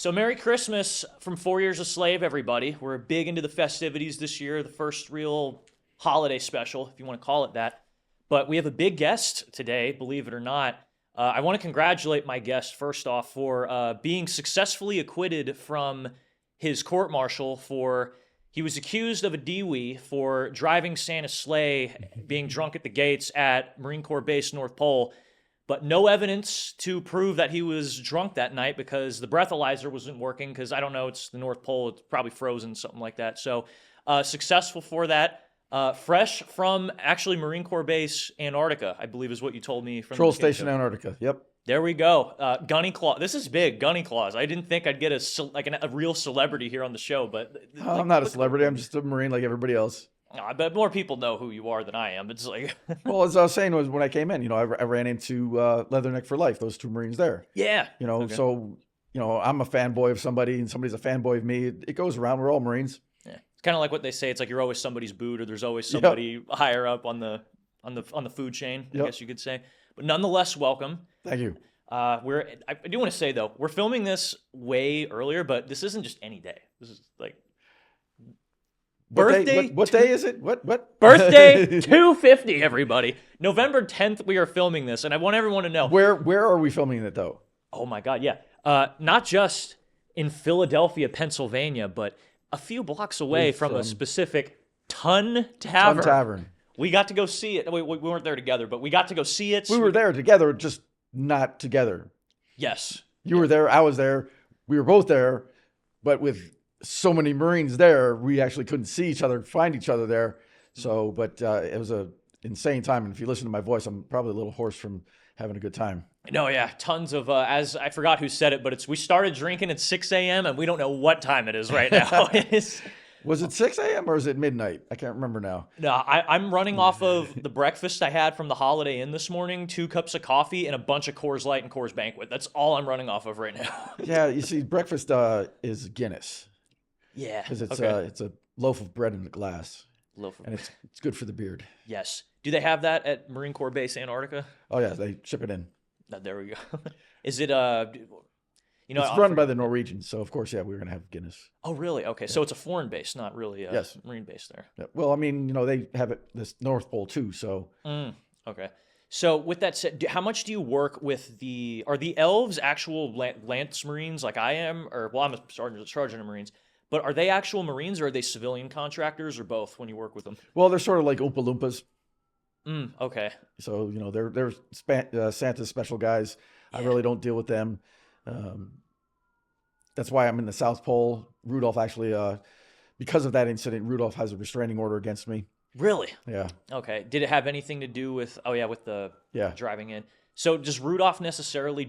So Merry Christmas from 4 Years a Slave, everybody. We're big into the festivities this year, the first real holiday special, if you want to call it that. But we have a big guest today, believe it or not. I want to congratulate my guest, first off, for being successfully acquitted from his court-martial for... He was accused of a DWI for driving Santa's sleigh, being drunk at the gates at Marine Corps Base North Pole, but no evidence to prove that he was drunk that night because the breathalyzer wasn't working because, I don't know, it's the North Pole, it's probably frozen, something like that. So successful for that. Fresh from actually Marine Corps Base Antarctica, I believe is what you told me. From Patrol Station Antarctica, yep. There we go. Gunny Claus. This is big, Gunny Claus. I didn't think I'd get a real celebrity here on the show, but... I'm not a celebrity. I'm just a Marine like everybody else. I bet more people know who you are than I am. It's like... Well, as I was saying, was when I came in, I ran into Leatherneck for Life, those two Marines there. Yeah. Okay. So, I'm a fanboy of somebody and somebody's a fanboy of me. It goes around. We're all Marines. Yeah. It's kind of like what they say. It's like you're always somebody's boot, or there's always somebody higher up on the food chain, I guess you could say. But nonetheless, welcome. Thank you. I do want to say, though, we're filming this way earlier, but this isn't just any day. This is like... Birthday. What day is it? What? Birthday 250, everybody. November 10th, we are filming this, and I want everyone to know. Where are we filming it, though? Oh, my God, yeah. Not just in Philadelphia, Pennsylvania, but a few blocks away from a specific Ton Tavern. Ton Tavern. We got to go see it. We weren't there together, but we got to go see it. We were there together, just not together. Yes. You were there. I was there. We were both there, but with so many Marines there, we actually couldn't see each other, find each other there. So, but it was a insane time. And if you listen to my voice, I'm probably a little hoarse from having a good time. No, yeah, tons of, as I forgot who said it, but we started drinking at 6 a.m. and we don't know what time it is right now. Was it 6 a.m. or is it midnight? I can't remember now. No, I'm running off of the breakfast I had from the Holiday Inn this morning, 2 cups of coffee, and a bunch of Coors Light and Coors Banquet. That's all I'm running off of right now. Yeah, you see, breakfast is Guinness. Yeah. Because it's a loaf of bread in a glass. And it's good for the beard. Yes. Do they have that at Marine Corps Base Antarctica? Oh, yeah, they ship it in. There we go. Is it, it's run by the Norwegians, so of course, yeah, we're going to have Guinness. Oh, really? Okay, so it's a foreign base, not really a Marine base there. Yeah. Well, I mean, they have it this North Pole too, so. Okay. So with that said, how much do you work with are the elves actual Lance Marines like I am? I'm a sergeant of Marines. But are they actual Marines or are they civilian contractors or both when you work with them? Well, they're sort of like Oompa Loompas. Okay. So, they're Santa's special guys. Yeah. I really don't deal with them. That's why I'm in the South Pole. Rudolph actually, because of that incident, Rudolph has a restraining order against me. Really? Yeah. Okay. Did it have anything to do with, with the driving in? So does Rudolph necessarily,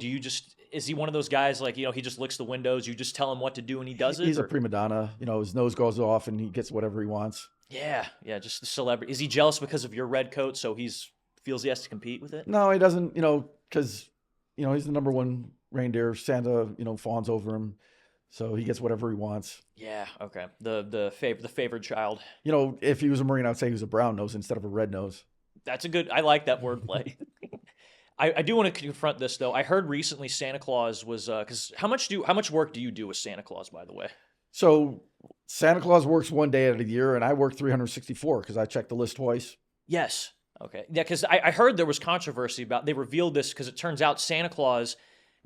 is he one of those guys like, he just licks the windows, you just tell him what to do and he does it? He's a prima donna. His nose goes off and he gets whatever he wants. Yeah, just the celebrity. Is he jealous because of your red coat, so feels he has to compete with it? No, he doesn't, because, he's the number one reindeer. Santa, fawns over him, so he gets whatever he wants. Yeah, okay. The favored child. If he was a Marine, I would say he was a brown nose instead of a red nose. That's I like that wordplay. I do want to confront this though. I heard recently Santa Claus was because how much work do you do with Santa Claus, by the way? So Santa Claus works one day out of the year, and I work 364 because I check the list twice. Yes. Okay. Yeah, because I heard there was controversy they revealed this because it turns out Santa Claus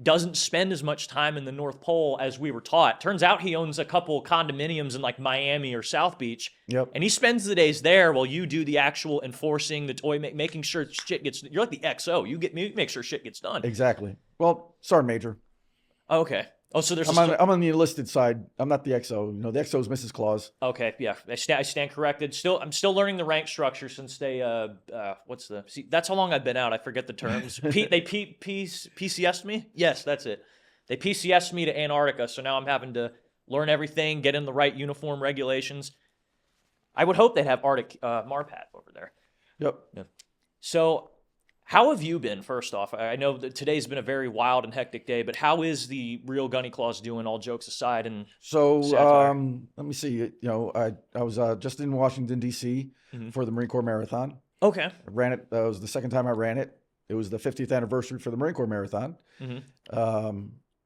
doesn't spend as much time in the North Pole as we were taught. Turns out he owns a couple condominiums in like Miami or South Beach. Yep. And he spends the days there while you do the actual enforcing, the toy, making sure shit gets... You're like the XO. You make sure shit gets done. Exactly. Well, Sergeant Major. Okay. Oh, so there's... I'm on the enlisted side. I'm not the XO. The XO is Mrs. Claus. Okay, yeah. I stand corrected. I'm still learning the rank structure since they... that's how long I've been out. I forget the terms. They PCS'd me? Yes, that's it. They PCS'd me to Antarctica, so now I'm having to learn everything, get in the right uniform regulations. I would hope they'd have Arctic MARPAT over there. Yep. Yeah. So... How have you been, first off? I know that today's been a very wild and hectic day, but how is the real Gunny Claus doing, all jokes aside? And so, let me see. I was just in Washington, D.C. for the Marine Corps Marathon. Okay. I ran it. That was the second time I ran it. It was the 50th anniversary for the Marine Corps Marathon.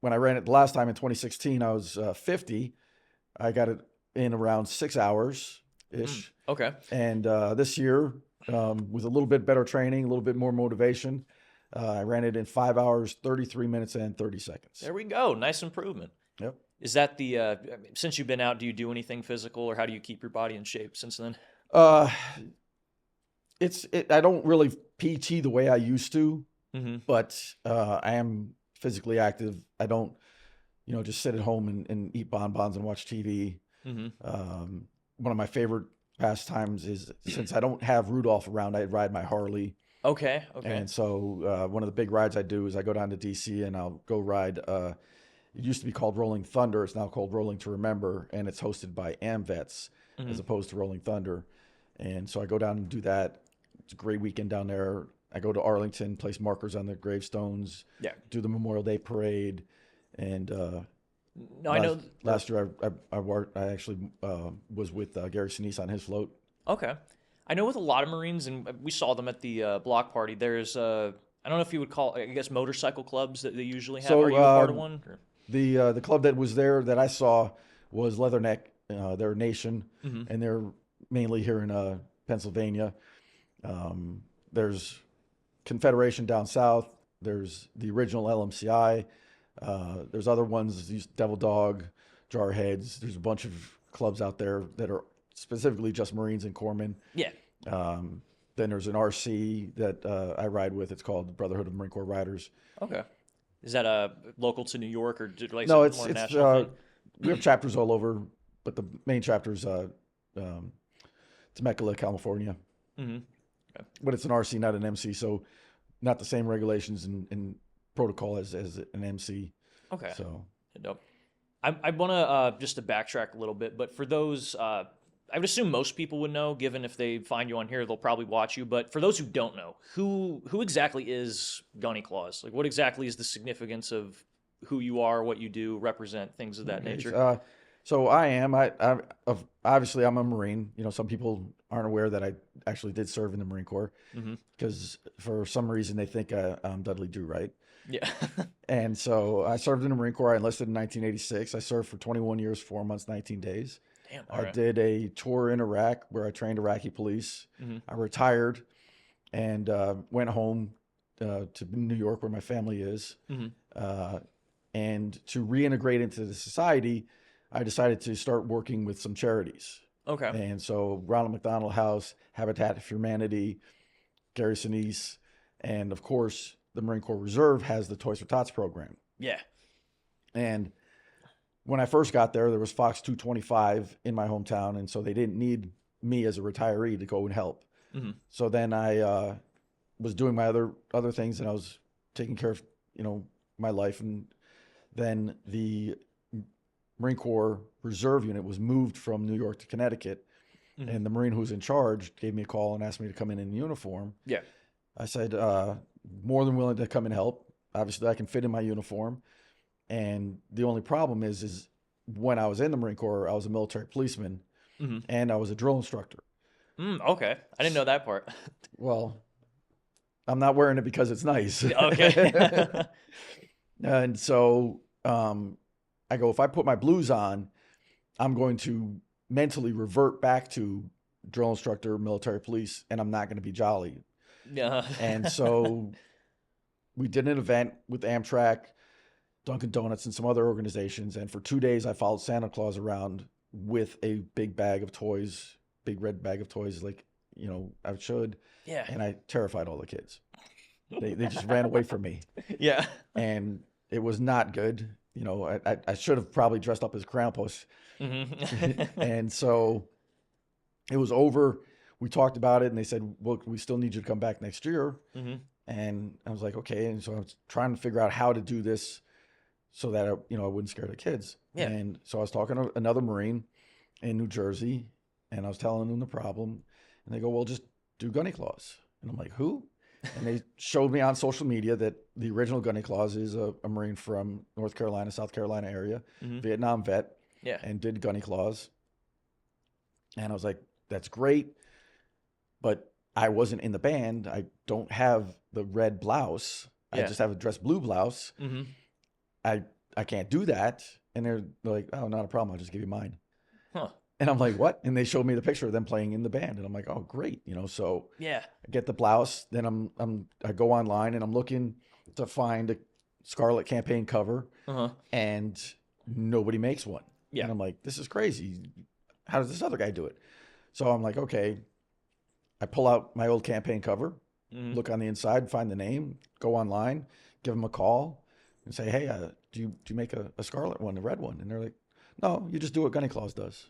when I ran it the last time in 2016, I was 50. I got it in around 6 hours ish. Okay. And this year, with a little bit better training, a little bit more motivation, I ran it in 5 hours, 33 minutes, and 30 seconds. There we go. Nice improvement. Yep. Is that since you've been out, do you do anything physical, or how do you keep your body in shape since then? I don't really PT the way I used to, but I am physically active. I don't, just sit at home and eat bonbons and watch TV. One of my favorite pastimes is, since I don't have Rudolph around, I ride my Harley. Okay. And so one of the big rides I do is I go down to DC and I'll go ride. It used to be called Rolling Thunder. It's now called Rolling to Remember, and it's hosted by AmVets as opposed to Rolling Thunder. And so I go down and do that. It's a great weekend down there. I go to Arlington, place markers on the gravestones, do the Memorial Day parade. And no, I know last year I actually was with Gary Sinise on his float. Okay. I know with a lot of Marines, and we saw them at the block party, there's, I don't know if you would call, I guess, motorcycle clubs that they usually have. So, are you a part of one? Or? The club that was there that I saw was Leatherneck. They're a nation, and they're mainly here in Pennsylvania. There's Confederation down south. There's the original LMCI. There's other ones, these Devil Dog, Jarheads. There's a bunch of clubs out there that are specifically just Marines and Corpsmen. Yeah. Then there's an RC that I ride with. It's called the Brotherhood of Marine Corps Riders. Okay. Is that local to New York, or like no? It's national we have chapters all over, but the main chapter is Temecula, California. Okay. But it's an RC, not an MC, so not the same regulations and protocol as an MC. Okay. So dope. I want to just to backtrack a little bit, but for those, I would assume most people would know, given if they find you on here, they'll probably watch you. But for those who don't know, who exactly is Gunny Claus? Like, what exactly is the significance of who you are, what you do, represent, things of that nature? So obviously I'm a Marine. Some people aren't aware that I actually did serve in the Marine Corps because for some reason they think I'm Dudley Do-Right. Yeah. And so I served in the Marine Corps. I enlisted in 1986. I served for 21 years, 4 months, 19 days. Damn, I did a tour in Iraq where I trained Iraqi police. I retired and went home to New York where my family is. And to reintegrate into the society, I decided to start working with some charities. Okay. And so Ronald McDonald House, Habitat for Humanity, Gary Sinise, and of course, the Marine Corps Reserve has the Toys for Tots program. Yeah. And when I first got there was Fox 225 in my hometown, and so they didn't need me as a retiree to go and help. So then I was doing my other things, and I was taking care of my life, and then the Marine Corps Reserve unit was moved from New York to Connecticut, and the Marine who was in charge gave me a call and asked me to come in uniform. Yeah. I said, more than willing to come and help. Obviously, I can fit in my uniform. And the only problem is when I was in the Marine Corps, I was a military policeman, and I was a drill instructor. Okay. I didn't know that part. Well, I'm not wearing it because it's nice. Okay. And so I go, if I put my blues on, I'm going to mentally revert back to drill instructor, military police, and I'm not going to be jolly. Yeah. And so we did an event with Amtrak, Dunkin' Donuts, and some other organizations. And for 2 days, I followed Santa Claus around with a big bag of toys, big red bag of toys, like, I should. Yeah. And I terrified all the kids. They just ran away from me. Yeah. And it was not good. I should have probably dressed up as Krampus. And so it was over. We talked about it, and they said, well, we still need you to come back next year. And I was like, okay. And so I was trying to figure out how to do this so that, I wouldn't scare the kids. Yeah. And so I was talking to another Marine in New Jersey, and I was telling them the problem. And they go, well, just do Gunny Claus. And I'm like, who? And they showed me on social media that the original Gunny Claus is a Marine from North Carolina, South Carolina area, Vietnam vet, and did Gunny Claus. And I was like, that's great. But I wasn't in the band. I don't have the red blouse. I just have a dress blue blouse. I I can't do that. And they're like, oh, not a problem. I'll just give you mine. Huh. And I'm like, what? And they showed me the picture of them playing in the band. And I'm like, oh, great. So Yeah. I get the blouse. Then I go online and I'm looking to find a Scarlet campaign cover, and nobody makes one. Yeah. And I'm like, this is crazy. How does this other guy do it? So I'm like, okay. I pull out my old campaign cover, look on the inside, find the name, go online, give them a call, and say, hey, do you make a Scarlet one, a red one? And they're like, no, you just do what Gunny Claus does.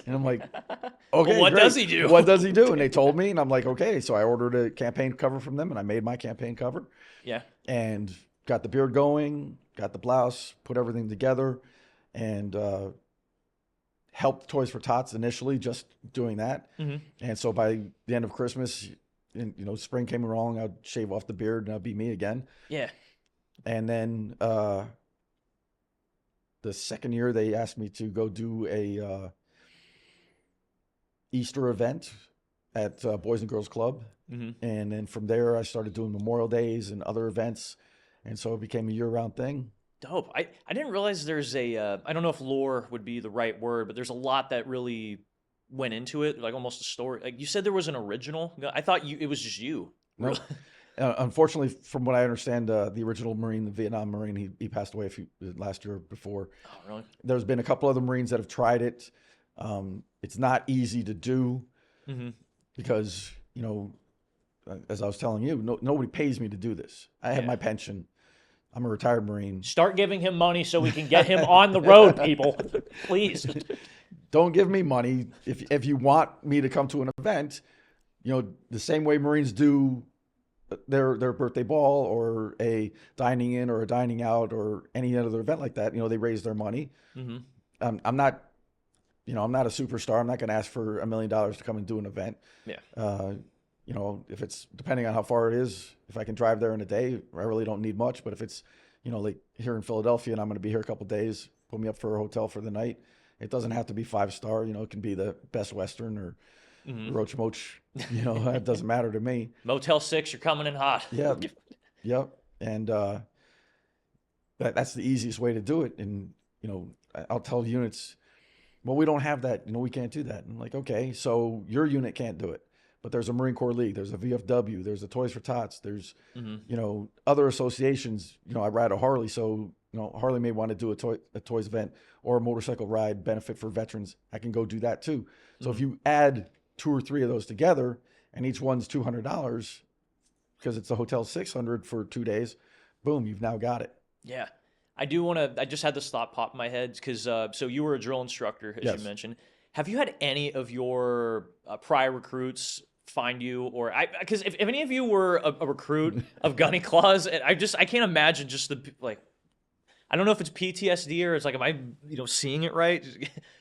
And I'm like, okay, well, what great. does he do? What does he do? And they told me, and I'm like, okay. So I ordered a campaign cover from them, and I made my campaign cover. Yeah. And got the beard going, got the blouse, put everything together, and helped Toys for Tots initially, just doing that. And so by the end of Christmas, spring came along, I'd shave off the beard and I'd be me again. Yeah. And then the second year, they asked me to go do a Easter event at Boys and Girls Club. And then from there, I started doing Memorial Days and other events. And so it became a year-round thing. Dope. I didn't realize there's I don't know if lore would be the right word, but there's a lot that really went into it, like almost a story. Like you said there was an original. I thought it was just you. No. Unfortunately, from what I understand, the original Marine, the Vietnam Marine, he passed away last year before. Oh, really? There's been a couple other Marines that have tried it. It's not easy to do because, as I was telling you, nobody pays me to do this. I have my pension. I'm a retired Marine. Start giving him money so we can get him on the road, people. Please. Don't give me money. If you want me to come to an event, the same way Marines do their birthday ball or a dining in or a dining out or any other event like that, they raise their money. I'm not, I'm not a superstar. I'm not going to ask for $1 million to come and do an event. Yeah. If it's depending on how far it is, if I can drive there in a day, I really don't need much. But if it's, like here in Philadelphia and I'm going to be here a couple of days, put me up for a hotel for the night. It doesn't have to be 5-star. It can be the Best Western or Roach Moach. It doesn't matter to me. Motel 6, you're coming in hot. Yeah. Yep. And that's the easiest way to do it. And, I'll tell units, well, we don't have that. We can't do that. And I'm like, okay, so your unit can't do it. But there's a Marine Corps League, there's a VFW, there's a Toys for Tots, there's, other associations. I ride a Harley, so, Harley may want to do a toys event or a motorcycle ride benefit for veterans. I can go do that too. So if you add 2 or 3 of those together and each one's $200 because it's a hotel $600 for 2 days, boom, you've now got it. Yeah. I just had this thought pop in my head because, so you were a drill instructor, as you mentioned. Have you had any of your prior recruits find you, or because if any of you were a recruit of Gunny Claus, I can't imagine just I don't know if it's PTSD or it's like, am I, seeing it right?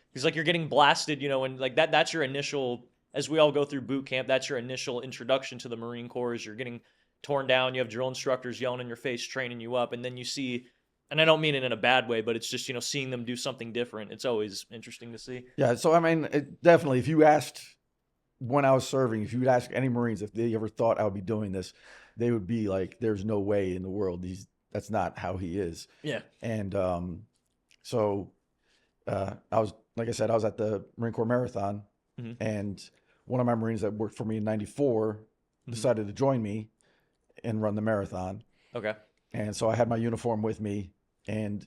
Because like you're getting blasted, and like that's your initial, as we all go through boot camp, that's your initial introduction to the Marine Corps is you're getting torn down. You have drill instructors yelling in your face, training you up. And then you see, and I don't mean it in a bad way, but it's just, seeing them do something different. It's always interesting to see. Yeah. So, I mean, definitely, if you asked when I was serving, if you'd ask any Marines if they ever thought I would be doing this, they would be like, there's no way in the world. That's not how he is. Yeah. And so I was, like I said, I was at the Marine Corps Marathon, and one of my Marines that worked for me in '94 decided to join me and run the marathon. Okay. And so I had my uniform with me, and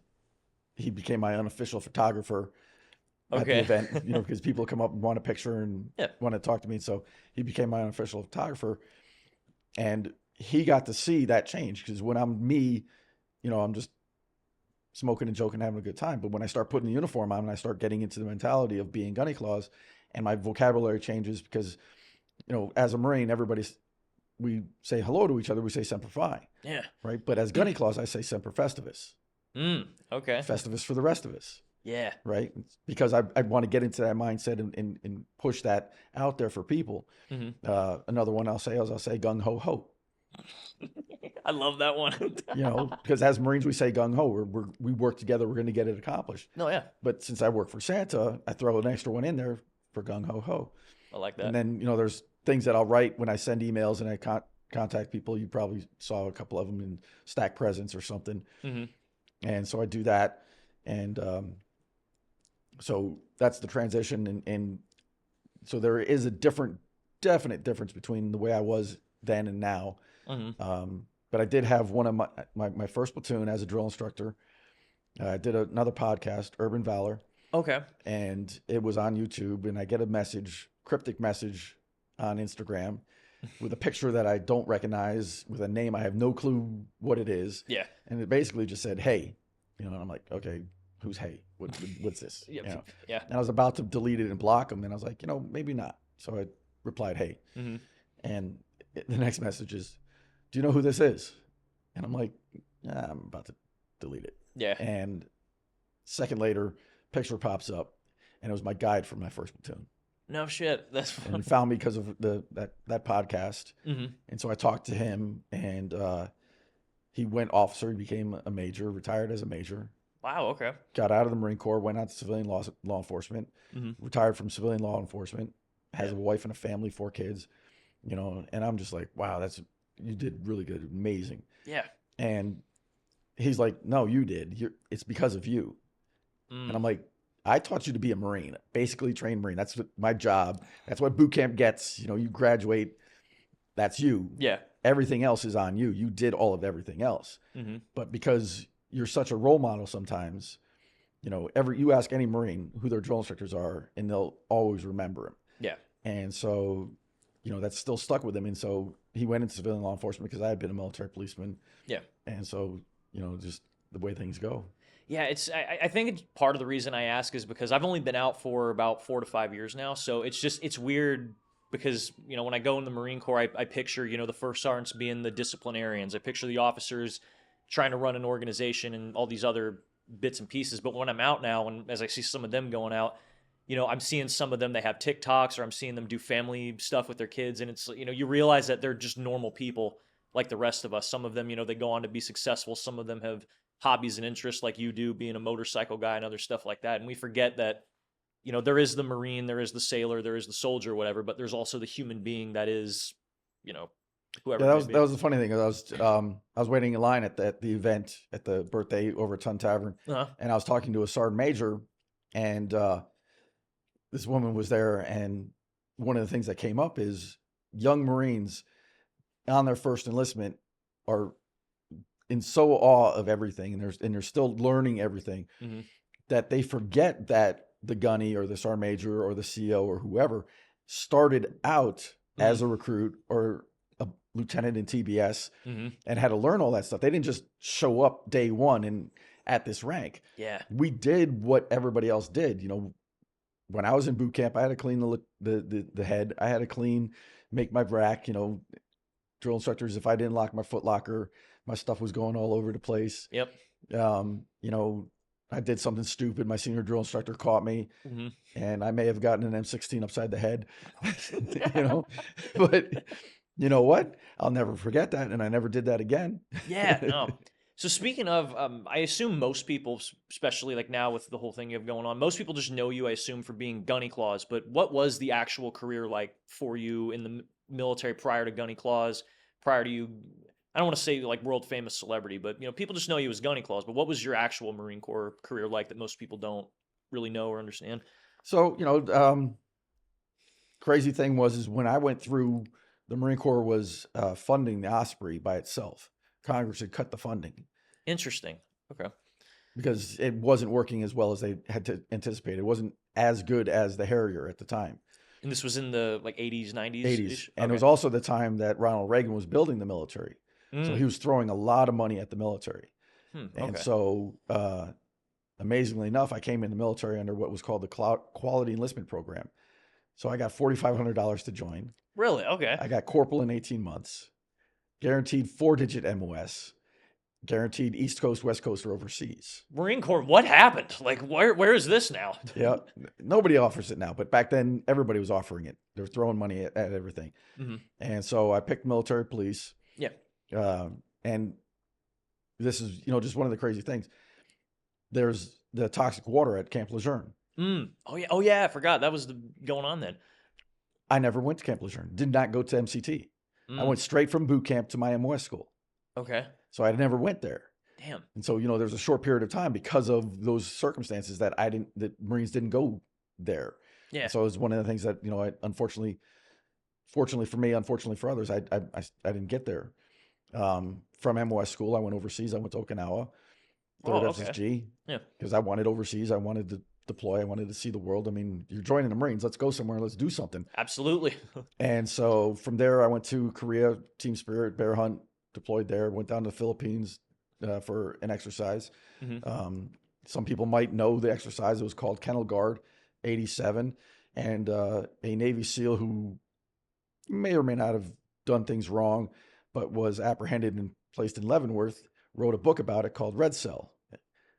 he became my unofficial photographer at the event, because people come up and want a picture and want to talk to me. So he became my unofficial photographer, and he got to see that change, because when I'm me, I'm just smoking and joking, having a good time. But when I start putting the uniform on and I start getting into the mentality of being Gunny Claus, and my vocabulary changes, because, as a Marine, we say hello to each other. We say Semper Fi. Yeah. Right. But as Gunny Claus, I say Semper Festivus. Okay. Festivus for the rest of us. Yeah. Right. Because I want to get into that mindset and push that out there for people. Another one I'll say gung ho ho. I love that one. Because as Marines, we say gung ho. We work together. We're going to get it accomplished. No, yeah. But since I work for Santa, I throw an extra one in there for gung ho ho. I like that. And then, there's things that I'll write when I send emails and I contact people. You probably saw a couple of them in stack presents or something. And so I do that. And so that's the transition. And so there is a definite difference between the way I was then and now. But I did have one of my first platoon as a drill instructor. I did another podcast, Urban Valor. Okay. And it was on YouTube. And I get a cryptic message on Instagram with a picture that I don't recognize, with a name I have no clue what it is. Yeah. And it basically just said, "Hey," and I'm like, "Okay, who's hey? What's this?" Yeah. And I was about to delete it and block him, and I was like, maybe not. So I replied, "Hey," and the next message is, "Do you know who this is?" And I'm like, I'm about to delete it. Yeah. And second later, picture pops up, and it was my guide for my first platoon. No shit. That's funny. And found me because of that podcast. And so I talked to him, and he went officer. He became a major, retired as a major. Wow. Okay. Got out of the Marine Corps, went out to civilian law enforcement, retired from civilian law enforcement, has a wife and a family, 4 kids, and I'm just like, wow, you did really good. Amazing. Yeah. And he's like, "No, you did. It's because of you." And I'm like, "I taught you to be a Marine, basically trained Marine. That's my job. That's what boot camp gets. You graduate. That's you. Yeah. Everything else is on you. You did all of everything else." But because you're such a role model sometimes, you ask any Marine who their drill instructors are, and they'll always remember him. Yeah. And so, that's still stuck with him. And so he went into civilian law enforcement because I had been a military policeman. Yeah. And so, just the way things go. Yeah, I think it's part of the reason I ask is because I've only been out for about 4 to 5 years now. So it's weird because, when I go in the Marine Corps, I picture, the first sergeants being the disciplinarians. I picture the officers trying to run an organization and all these other bits and pieces. But when I'm out now, and as I see some of them going out, I'm seeing some of them, they have TikToks, or I'm seeing them do family stuff with their kids. And it's, you realize that they're just normal people like the rest of us. Some of them, they go on to be successful. Some of them have hobbies and interests like you do, being a motorcycle guy and other stuff like that. And we forget that, there is the Marine, there is the sailor, there is the soldier, whatever, but there's also the human being that is, whoever. Yeah, that was the funny thing. I was waiting in line at the event at the birthday over at Ton Tavern, and I was talking to a sergeant major, and this woman was there, and one of the things that came up is young Marines on their first enlistment are in so awe of everything, and they're still learning everything, that they forget that the gunny or the sergeant major or the CO or whoever started out as a recruit or a lieutenant in TBS and had to learn all that stuff. They didn't just show up day one and at this rank. Yeah. We did what everybody else did. When I was in boot camp, I had to clean the head. I had to make my rack. Drill instructors, if I didn't lock my foot locker, my stuff was going all over the place. Yep. I did something stupid. My senior drill instructor caught me, and I may have gotten an M16 upside the head, but you know what? I'll never forget that. And I never did that again. Yeah, no. So speaking of, I assume most people, especially like now with the whole thing you have going on, most people just know you, I assume, for being Gunny Claus. But what was the actual career like for you in the military prior to Gunny Claus, prior to you? I don't want to say like world famous celebrity, but people just know you as Gunny Claus. But what was your actual Marine Corps career like that most people don't really know or understand? So crazy thing is when I went through, the Marine Corps was funding the Osprey by itself. Congress had cut the funding. Interesting. Okay. Because it wasn't working as well as they had to anticipate. It wasn't as good as the Harrier at the time. And this was in the 80s, 90s? 80s. And it was also the time that Ronald Reagan was building the military. So he was throwing a lot of money at the military. And so, amazingly enough, I came in the military under what was called the Quality Enlistment Program. So I got $4,500 to join. Really? Okay. I got corporal in 18 months. Guaranteed 4-digit MOS. Guaranteed East Coast, West Coast, or overseas. Marine Corps, what happened? Like, where is this now? Yeah, nobody offers it now, but back then everybody was offering it. They were throwing money at everything. And so I picked military police. Yeah. And this is, just one of the crazy things. There's the toxic water at Camp Lejeune. Oh yeah, I forgot. That was going on then. I never went to Camp Lejeune. Did not go to MCT. I went straight from boot camp to my MOS school. Okay. So I never went there. Damn. And so, there's a short period of time because of those circumstances that Marines didn't go there. Yeah. And so it was one of the things that, fortunately for me, unfortunately for others, I didn't get there. From MOS school, I went overseas. I went to Okinawa, 3rd Oh, okay. FSG, Yeah. because I wanted overseas. I wanted to deploy. I wanted to see the world. I mean, you're joining the Marines. Let's go somewhere. Let's do something. Absolutely. And so from there, I went to Korea, Team Spirit, Bear Hunt, deployed there. Went down to the Philippines for an exercise. Some people might know the exercise. It was called Kennel Guard 87. And a Navy SEAL who may or may not have done things wrong, but was apprehended and placed in Leavenworth, wrote a book about it called Red Cell,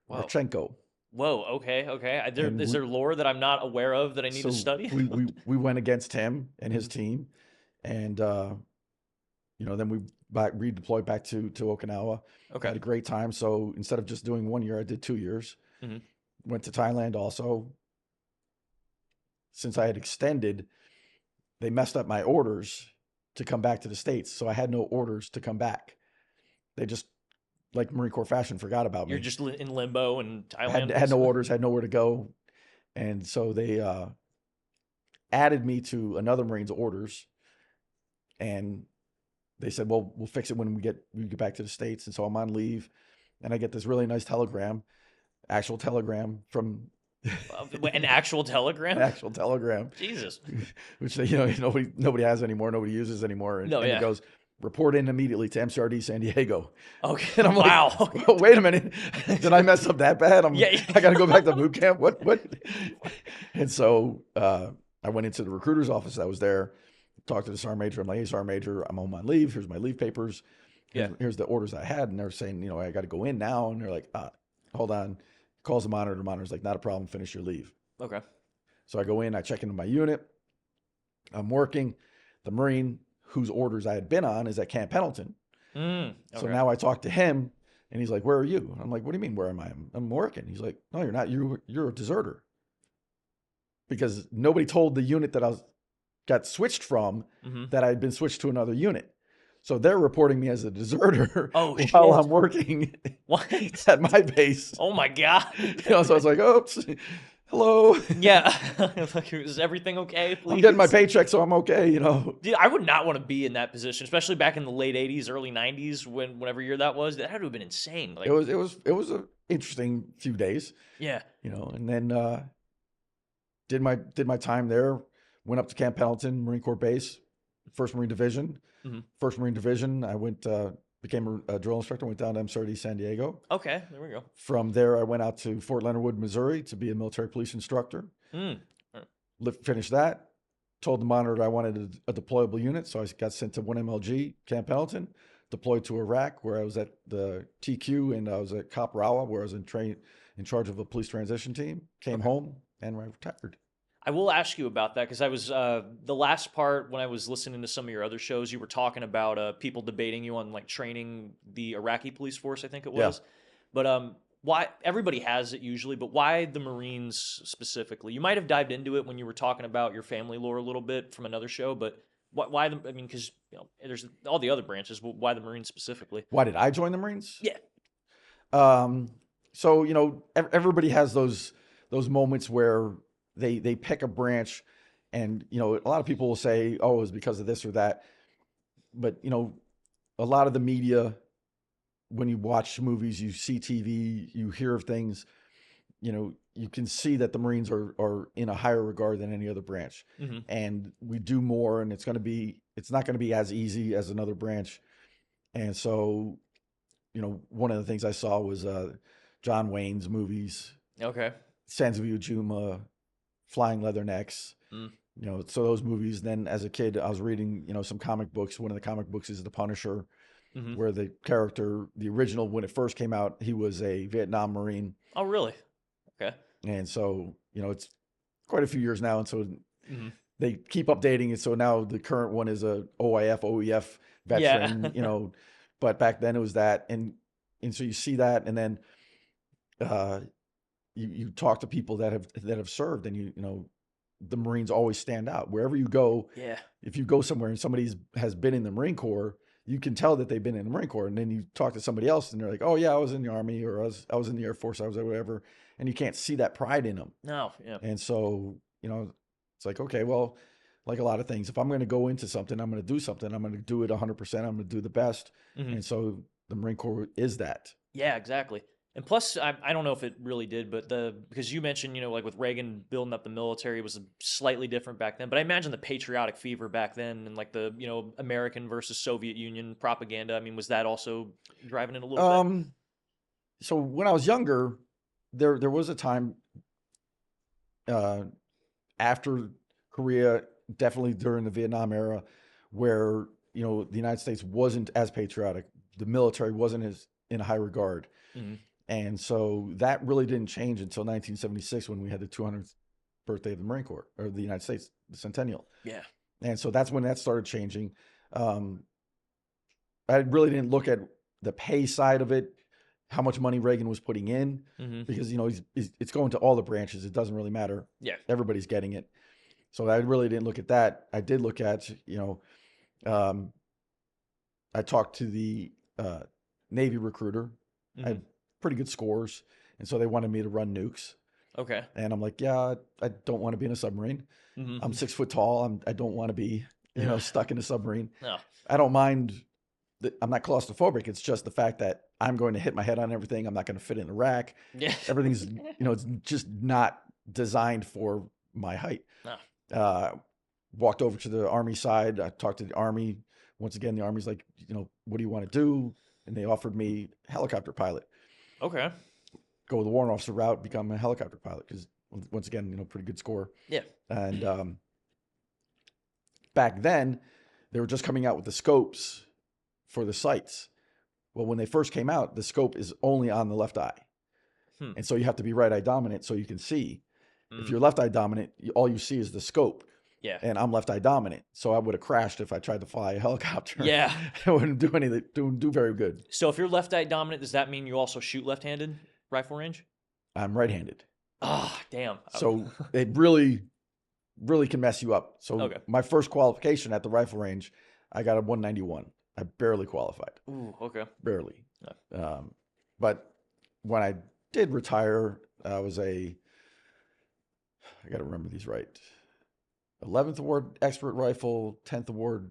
Wow. Marchenko. Whoa. Okay. Okay. Is there lore that I'm not aware of that I need to study? we went against him and his team, and then we redeployed back to Okinawa. Okay. Had a great time. So instead of just doing 1 year, I did 2 years. Went to Thailand also. Since I had extended, they messed up my orders to come back to the States. So I had no orders to come back. They just, like Marine Corps fashion, forgot about me. You're just in limbo in Thailand. Had no orders, had nowhere to go. And so they added me to another Marine's orders. And they said, well, we'll fix it when we get back to the States. And so I'm on leave. And I get this really nice actual telegram from... An actual telegram? An actual telegram. Jesus. Which nobody has anymore, nobody uses anymore. And it goes, report in immediately to MCRD San Diego. Okay. And I'm wow. like, oh, wait a minute. Did I mess up that bad? I got to go back to boot camp. What? And so I went into the recruiter's office that was there, talked to the sergeant major. I'm like, hey, sergeant major, I'm home on leave. Here's my leave papers. Here's the orders I had. And they're saying, I got to go in now. And they're like, hold on. Calls the monitor. The monitor's like, not a problem. Finish your leave. Okay. So I go in, I check into my unit. I'm working. The Marine whose orders I had been on is at Camp Pendleton. Okay. So now I talk to him and he's like, where are you? I'm like, what do you mean, where am I? I'm working. He's like, no, you're not. You're a deserter. Because nobody told the unit that got switched from that I had been switched to another unit. So they're reporting me as a deserter while I'm working at my base. Oh my God. So I was like, oops, hello. Yeah. Is everything okay? Please? I'm getting my paycheck, so I'm okay, Dude, I would not want to be in that position, especially back in the late 80s, early 90s, whenever year that was. That had to have been insane. Like, it was an interesting few days. Yeah. And then did my time there, went up to Camp Pendleton, Marine Corps base, 1st Marine Division. 1st Marine Division, I went, became a drill instructor, went down to MCRD San Diego. Okay, there we go. From there, I went out to Fort Leonard Wood, Missouri to be a military police instructor. Finished that, told the monitor I wanted a deployable unit, so I got sent to 1MLG, Camp Pendleton, deployed to Iraq, where I was at the TQ, and I was at Cop Rawa, where I was in charge of a police transition team. Came home, and I retired. I will ask you about that because I was the last part when I was listening to some of your other shows, you were talking about people debating you on like training the Iraqi police force, I think it was. Yeah. But why everybody has it usually, but why the Marines specifically? You might have dived into it when you were talking about your family lore a little bit from another show, but why the? I mean, because there's all the other branches, but why the Marines specifically? Why did I join the Marines? Yeah. So everybody has those moments where they pick a branch, and a lot of people will say, oh, it was because of this or that, but a lot of the media, when you watch movies, you see TV, you hear of things, you can see that the Marines are in a higher regard than any other branch. And we do more, and it's not going to be as easy as another branch. And so one of the things I saw was John Wayne's movies, Sands of Iwo Jima, Flying Leathernecks, so those movies. Then as a kid, I was reading, some comic books. One of the comic books is The Punisher, where the character, the original, when it first came out, he was a Vietnam Marine. Oh, really? Okay. And so, it's quite a few years now. And so they keep updating it. So now the current one is a OEF veteran, but back then it was that. And so you see that, and then, you talk to people that have served, and the Marines always stand out wherever you go. Yeah. If you go somewhere and somebody has been in the Marine Corps, you can tell that they've been in the Marine Corps. And then you talk to somebody else and they're like, oh yeah, I was in the Army, or I was in the Air Force, I was whatever. And you can't see that pride in them. No, yeah. And so, it's like, okay, well, like a lot of things, if I'm going to go into something, I'm going to do something, I'm going to do it 100%. I'm going to do the best. Mhm. And so the Marine Corps is that. Yeah, exactly. And plus, I don't know if it really did, but because you mentioned, like with Reagan building up the military, it was slightly different back then. But I imagine the patriotic fever back then and like the, American versus Soviet Union propaganda. I mean, was that also driving it a little bit? So when I was younger, there was a time after Korea, definitely during the Vietnam era, where the United States wasn't as patriotic. The military wasn't as in high regard. Mhm. And so that really didn't change until 1976 when we had the 200th birthday of the Marine Corps, or the United States, the centennial. Yeah. And so that's when that started changing. I really didn't look at the pay side of it, how much money Reagan was putting in, Mhm. because it's going to all the branches. It doesn't really matter. Yeah. Everybody's getting it. So I really didn't look at that. I did look at, I talked to the Navy recruiter. I had pretty good scores, and so they wanted me to run nukes. Okay. And I'm like, yeah, I don't want to be in a submarine. Mhm. I'm 6 foot tall. I don't want to be, stuck in a submarine. No. I don't mind. I'm not claustrophobic. It's just the fact that I'm going to hit my head on everything. I'm not going to fit in a rack. Yeah. Everything's, it's just not designed for my height. No. Walked over to the Army side. I talked to the Army. Once again, the Army's like, what do you want to do? And they offered me helicopter pilot. Okay. Go the warrant officer route, become a helicopter pilot, because once again, pretty good score. Yeah. And back then, they were just coming out with the scopes for the sights. Well, when they first came out, the scope is only on the left eye. And so you have to be right eye dominant so you can see. If you're left eye dominant, all you see is the scope. Yeah. And I'm left eye dominant, so I would have crashed if I tried to fly a helicopter. Yeah. I wouldn't do anything. Do very good. So if you're left eye dominant, does that mean you also shoot left-handed rifle range? I'm right-handed. Ah, damn. So it really, really can mess you up. So Okay. my first qualification at the rifle range, I got a 191. I barely qualified. Ooh, okay. Barely. Yeah. But when I did retire, I was I got to remember these right. 11th award expert rifle, 10th award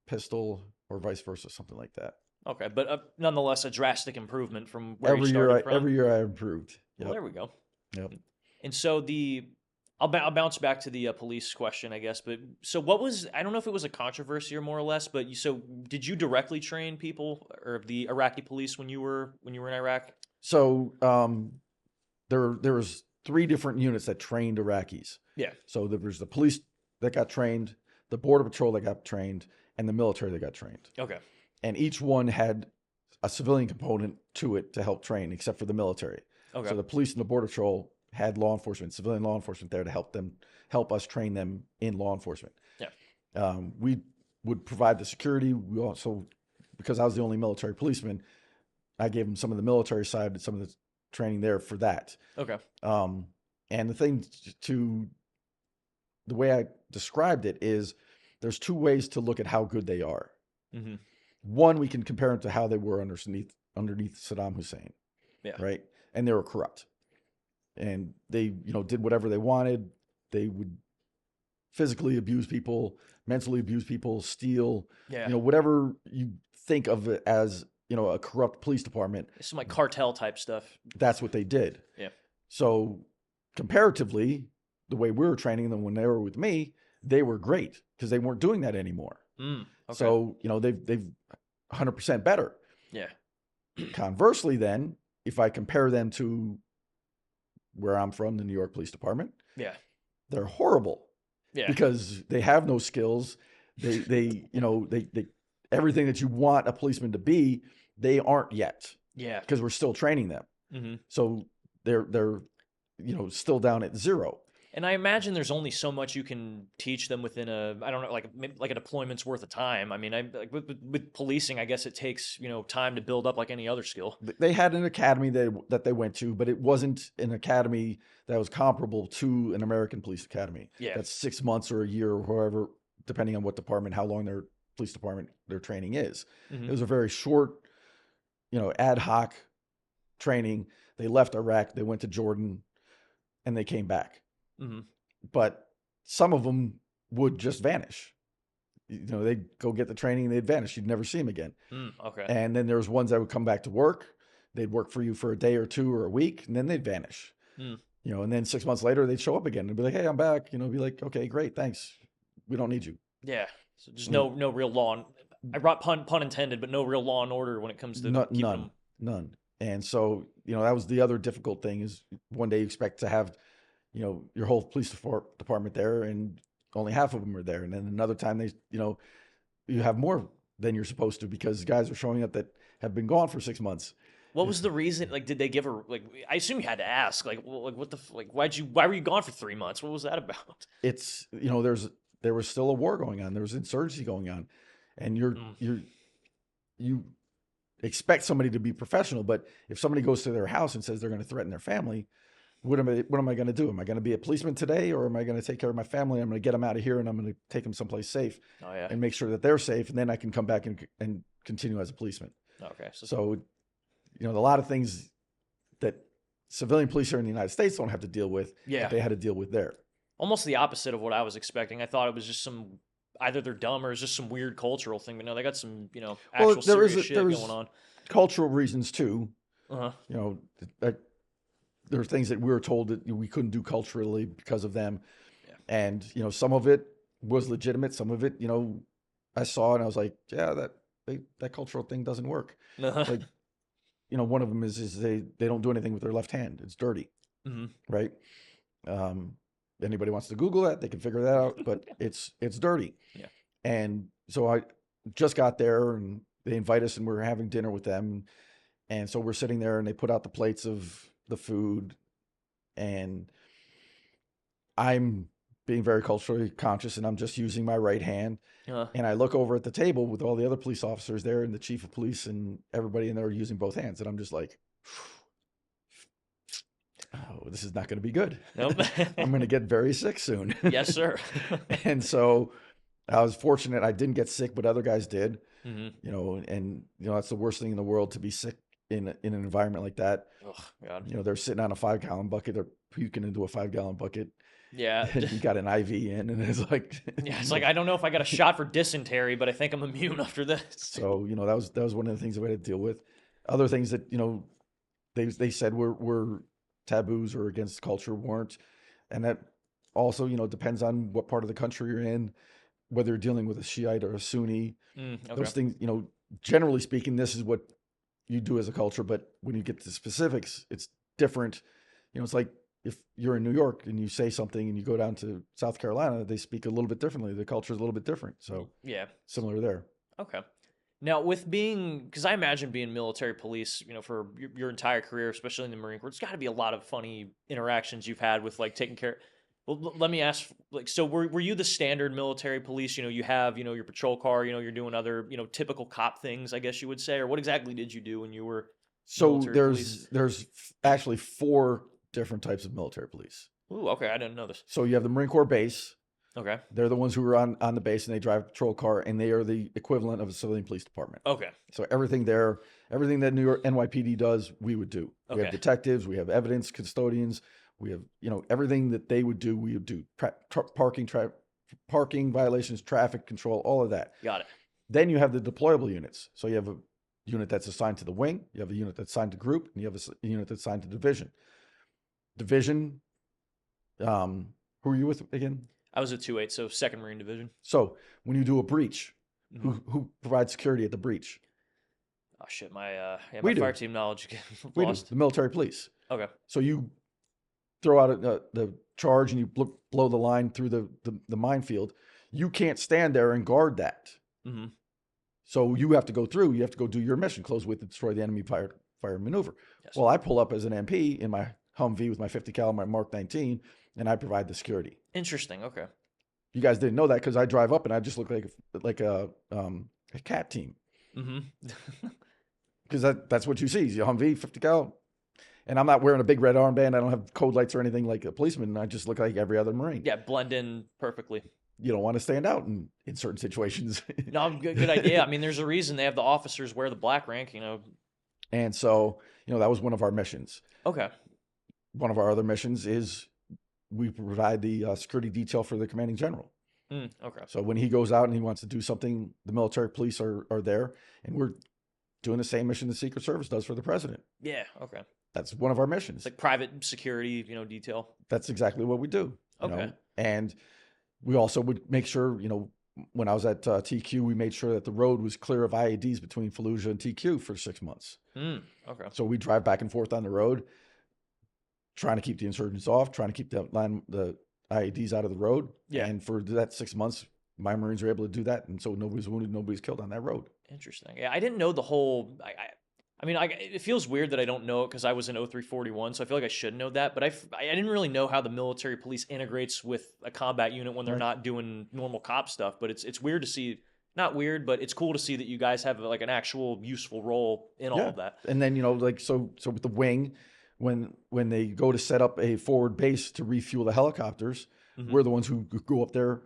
pistol, or vice versa, something like that. Okay, but nonetheless, a drastic improvement from where you Every started from. every year I improved. Well, there we go. Yep. And so I'll bounce back to the police question, I guess. But so what was, I don't know if it was a controversy or more or less, but so did you directly train people or the Iraqi police when you were in Iraq? So there was 3 different units that trained Iraqis. Yeah. So there was the police that got trained, the border patrol that got trained, and the military that got trained. Okay. And each one had a civilian component to it to help train, except for the military. Okay. So the police and the border patrol had law enforcement, civilian law enforcement there to help us train them in law enforcement. Yeah. We would provide the security. We also, because I was the only military policeman, I gave them some of the military side, some of the training there for that. Okay. And the thing the way I described it is there's 2 ways to look at how good they are. Mm-hmm. One, we can compare them to how they were underneath Saddam Hussein. Yeah. Right. And they were corrupt. And they, did whatever they wanted. They would physically abuse people, mentally abuse people, steal, Yeah. Whatever you think of it as, a corrupt police department. It's some like cartel type stuff. That's what they did. Yeah. So comparatively, the way we were training them when they were with me, they were great because they weren't doing that anymore. Okay. So, they've 100% better. Yeah. Conversely, then, if I compare them to where I'm from, the New York Police Department, Yeah. they're horrible. Yeah. Because they have no skills. They everything that you want a policeman to be, they aren't yet. Yeah. Because we're still training them. Mm-hmm. So they're still down at 0. And I imagine there's only so much you can teach them within I don't know, like a deployment's worth of time. I mean, with policing, I guess it takes, time to build up like any other skill. They had an academy that they went to, but it wasn't an academy that was comparable to an American police academy. Yeah. That's 6 months or a year or however, depending on what department, how long they're police department, their training is. Mhm. It was a very short, ad hoc training. They left Iraq, they went to Jordan, and they came back. Mhm. But some of them would just vanish. They'd go get the training and they'd vanish. You'd never see them again. Okay. And then there was ones that would come back to work. They'd work for you for a day or two or a week, and then they'd vanish. Mm. And then 6 months later, they'd show up again and be like, "Hey, I'm back." Be like, "Okay, great, thanks. We don't need you." Yeah. So just no real law. I brought pun intended, but no real law and order when it comes to keeping them. None. And so, that was the other difficult thing is one day you expect to have, your whole police department there and only half of them are there. And then another time you have more than you're supposed to because guys are showing up that have been gone for 6 months. What was the reason? Like, did they give her, like, I assume you had to ask, like, what the, like, why were you gone for 3 months? What was that about? It's, there was still a war going on. There was insurgency going on, and you expect somebody to be professional, but if somebody goes to their house and says they're going to threaten their family, what am I going to do? Am I going to be a policeman today, or am I going to take care of my family? I'm going to get them out of here and I'm going to take them someplace safe and make sure that they're safe. And then I can come back and continue as a policeman. Okay. So, a lot of things that civilian police here in the United States don't have to deal with, that they had to deal with there. Almost the opposite of what I was expecting. I thought it was just either they're dumb or it's just some weird cultural thing. But no, they got some, actual serious shit going on. Cultural reasons too. Uh-huh. There are things that we were told that we couldn't do culturally because of them. Yeah. And, some of it was legitimate. Some of it, I saw and I was like, yeah, that cultural thing doesn't work. Uh-huh. Like, one of them is they don't do anything with their left hand. It's dirty. Mm-hmm. Right. Anybody wants to Google that, they can figure that out, but it's dirty. Yeah. And so I just got there and they invite us and we're having dinner with them. And so we're sitting there and they put out the plates of the food and I'm being very culturally conscious and I'm just using my right hand. And I look over at the table with all the other police officers there and the chief of police and everybody in there using both hands. And I'm just like, oh, this is not going to be good. Nope. I'm going to get very sick soon. Yes, sir. And so I was fortunate I didn't get sick, but other guys did. Mm-hmm. And that's the worst thing in the world to be sick in an environment like that. Oh, God. They're sitting on a 5-gallon bucket. They're puking into a 5-gallon bucket. Yeah. And you got an IV in, and it's like, yeah, it's like I don't know if I got a shot for dysentery, but I think I'm immune after this. So that was one of the things that we had to deal with. Other things that they said were taboos or against culture weren't, and that also depends on what part of the country you're in, whether you're dealing with a Shiite or a Sunni. Okay. Those things, generally speaking, this is what you do as a culture, but when you get to specifics, it's different. It's like if you're in New York and you say something and you go down to South Carolina, they speak a little bit differently. The culture is a little bit different. So yeah, similar there. Okay. Now, with because I imagine being military police, for your entire career, especially in the Marine Corps, it's got to be a lot of funny interactions you've had with taking care. Well, let me ask, so were you the standard military police? You have, your patrol car, you're doing other, typical cop things, I guess you would say, or what exactly did you do when you were military police? There's actually 4 different types of military police. Ooh, okay, I didn't know this. So you have the Marine Corps base. Okay. They're the ones who are on the base and they drive a patrol car and they are the equivalent of a civilian police department. Okay. So everything that New York NYPD does, we would do. Okay. We have detectives, we have evidence custodians, we have, everything that they would do, we would do. Parking violations, traffic control, all of that. Got it. Then you have the deployable units. So you have a unit that's assigned to the wing, you have a unit that's assigned to group, and you have a unit that's assigned to division. Division, who are you with again? I was a 2-8, so 2nd Marine Division. So when you do a breach, who provides security at the breach? Oh shit, my fire team knowledge We do, lost. the military police. Okay. So you throw out the charge and you blow the line through the minefield. You can't stand there and guard that. Mm-hmm. So you have to go through. You have to go do your mission, close with, and destroy the enemy fire maneuver. Yes. Well, I pull up as an MP in my Humvee with my 50 cal, my Mark 19, and I provide the security. Interesting. Okay. You guys didn't know that because I drive up and I just look like a cat team. Mm-hmm. Because that's what you see. You Humvee, 50 cal. And I'm not wearing a big red armband. I don't have code lights or anything like a policeman. I just look like every other Marine. Yeah, blend in perfectly. you don't want to stand out in certain situations. No, good idea. I mean, there's a reason they have the officers wear the black rank, you know. And so, that was one of our missions. Okay. One of our other missions is we provide the security detail for the commanding general. Okay. So when he goes out and he wants to do something, the military police are there, and we're doing the same mission the Secret Service does for the president. Yeah. Okay. That's one of our missions. It's like private security, you know, detail. That's exactly what we do. Okay. And we also would make sure, when I was at TQ, we made sure that the road was clear of IEDs between Fallujah and TQ for 6 months. Okay. So we drive back and forth on the road, trying to keep the insurgents off, trying to keep the IEDs out of the road. Yeah. And for that 6 months, my Marines were able to do that. And so nobody's wounded, nobody's killed on that road. Interesting. Yeah, I didn't know the whole. I mean, it feels weird that I don't know it because I was in 0341, so I feel like I should know that. But I didn't really know how the military police integrates with a combat unit when they're not doing normal cop stuff. But it's weird to see. Not weird, but it's cool to see that you guys have like an actual useful role in all of that. And then so with the wing, when they go to set up a forward base to refuel the helicopters, we're the ones who go up there,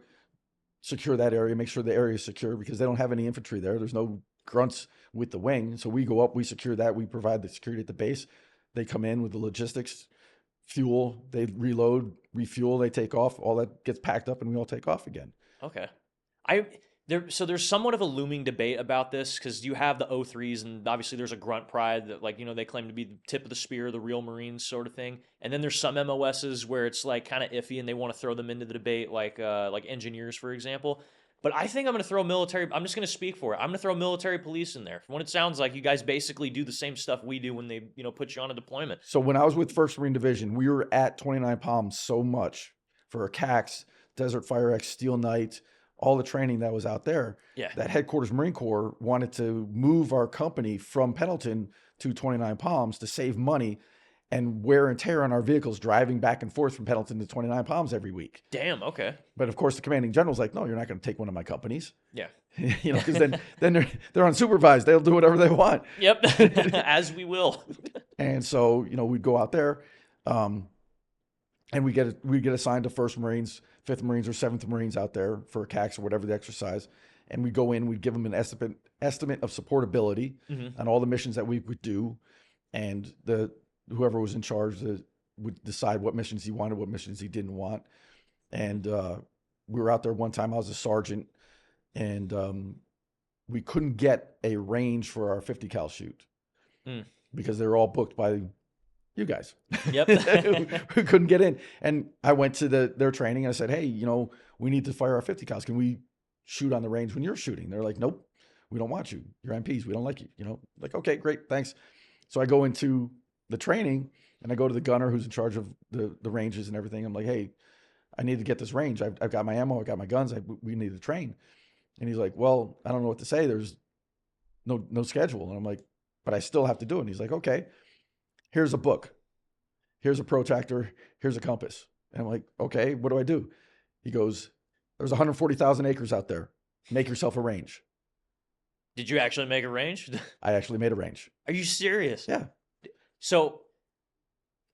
secure that area, make sure the area is secure because they don't have any infantry there. There's no grunts with the wing. So we go up, we secure that, we provide the security at the base. They come in with the logistics, fuel, they reload, refuel, they take off, all that gets packed up and we all take off again. Okay. So there's somewhat of a looming debate about this because you have the O3s and obviously there's a grunt pride that they claim to be the tip of the spear, the real Marines sort of thing. And then there's some MOSs where it's like kind of iffy and they want to throw them into the debate like engineers, for example. But I think I'm going to throw military. I'm just going to speak for it. I'm going to throw military police in there. When it sounds like you guys basically do the same stuff we do when they, put you on a deployment. So when I was with 1st Marine Division, we were at 29 Palms so much for CAX, Desert Fire X, Steel Knight, all the training that was out there. Yeah. That Headquarters Marine Corps wanted to move our company from Pendleton to 29 Palms to save money and wear and tear on our vehicles driving back and forth from Pendleton to 29 Palms every week. Damn, okay. But of course, the commanding general's like, no, you're not going to take one of my companies. Yeah. Because then they're unsupervised. They'll do whatever they want. Yep, as we will. And so, we'd go out there and we get assigned to 1st Marines, 5th Marines, or 7th Marines out there for a CAX or whatever the exercise. And we go in, we'd give them an estimate of supportability on all the missions that we would do. And whoever was in charge would decide what missions he wanted, what missions he didn't want. And we were out there one time, I was a sergeant, and we couldn't get a range for our 50 cal shoot because they were all booked by you guys. Yep. We couldn't get in. And I went to their training and I said, hey, we need to fire our 50 cals. Can we shoot on the range when you're shooting? They're like, nope, we don't want you. You're MPs. We don't like you. Like, okay, great. Thanks. So I go into the training and I go to the gunner who's in charge of the ranges and everything. I'm like, hey, I need to get this range. I've got my ammo. I've got my guns. We need to train. And he's like, well, I don't know what to say. There's no schedule. And I'm like, but I still have to do it. And he's like, okay, here's a book. Here's a protractor. Here's a compass. And I'm like, okay, what do I do? He goes, there's 140,000 acres out there. Make yourself a range. Did you actually make a range? I actually made a range. Are you serious? Yeah. So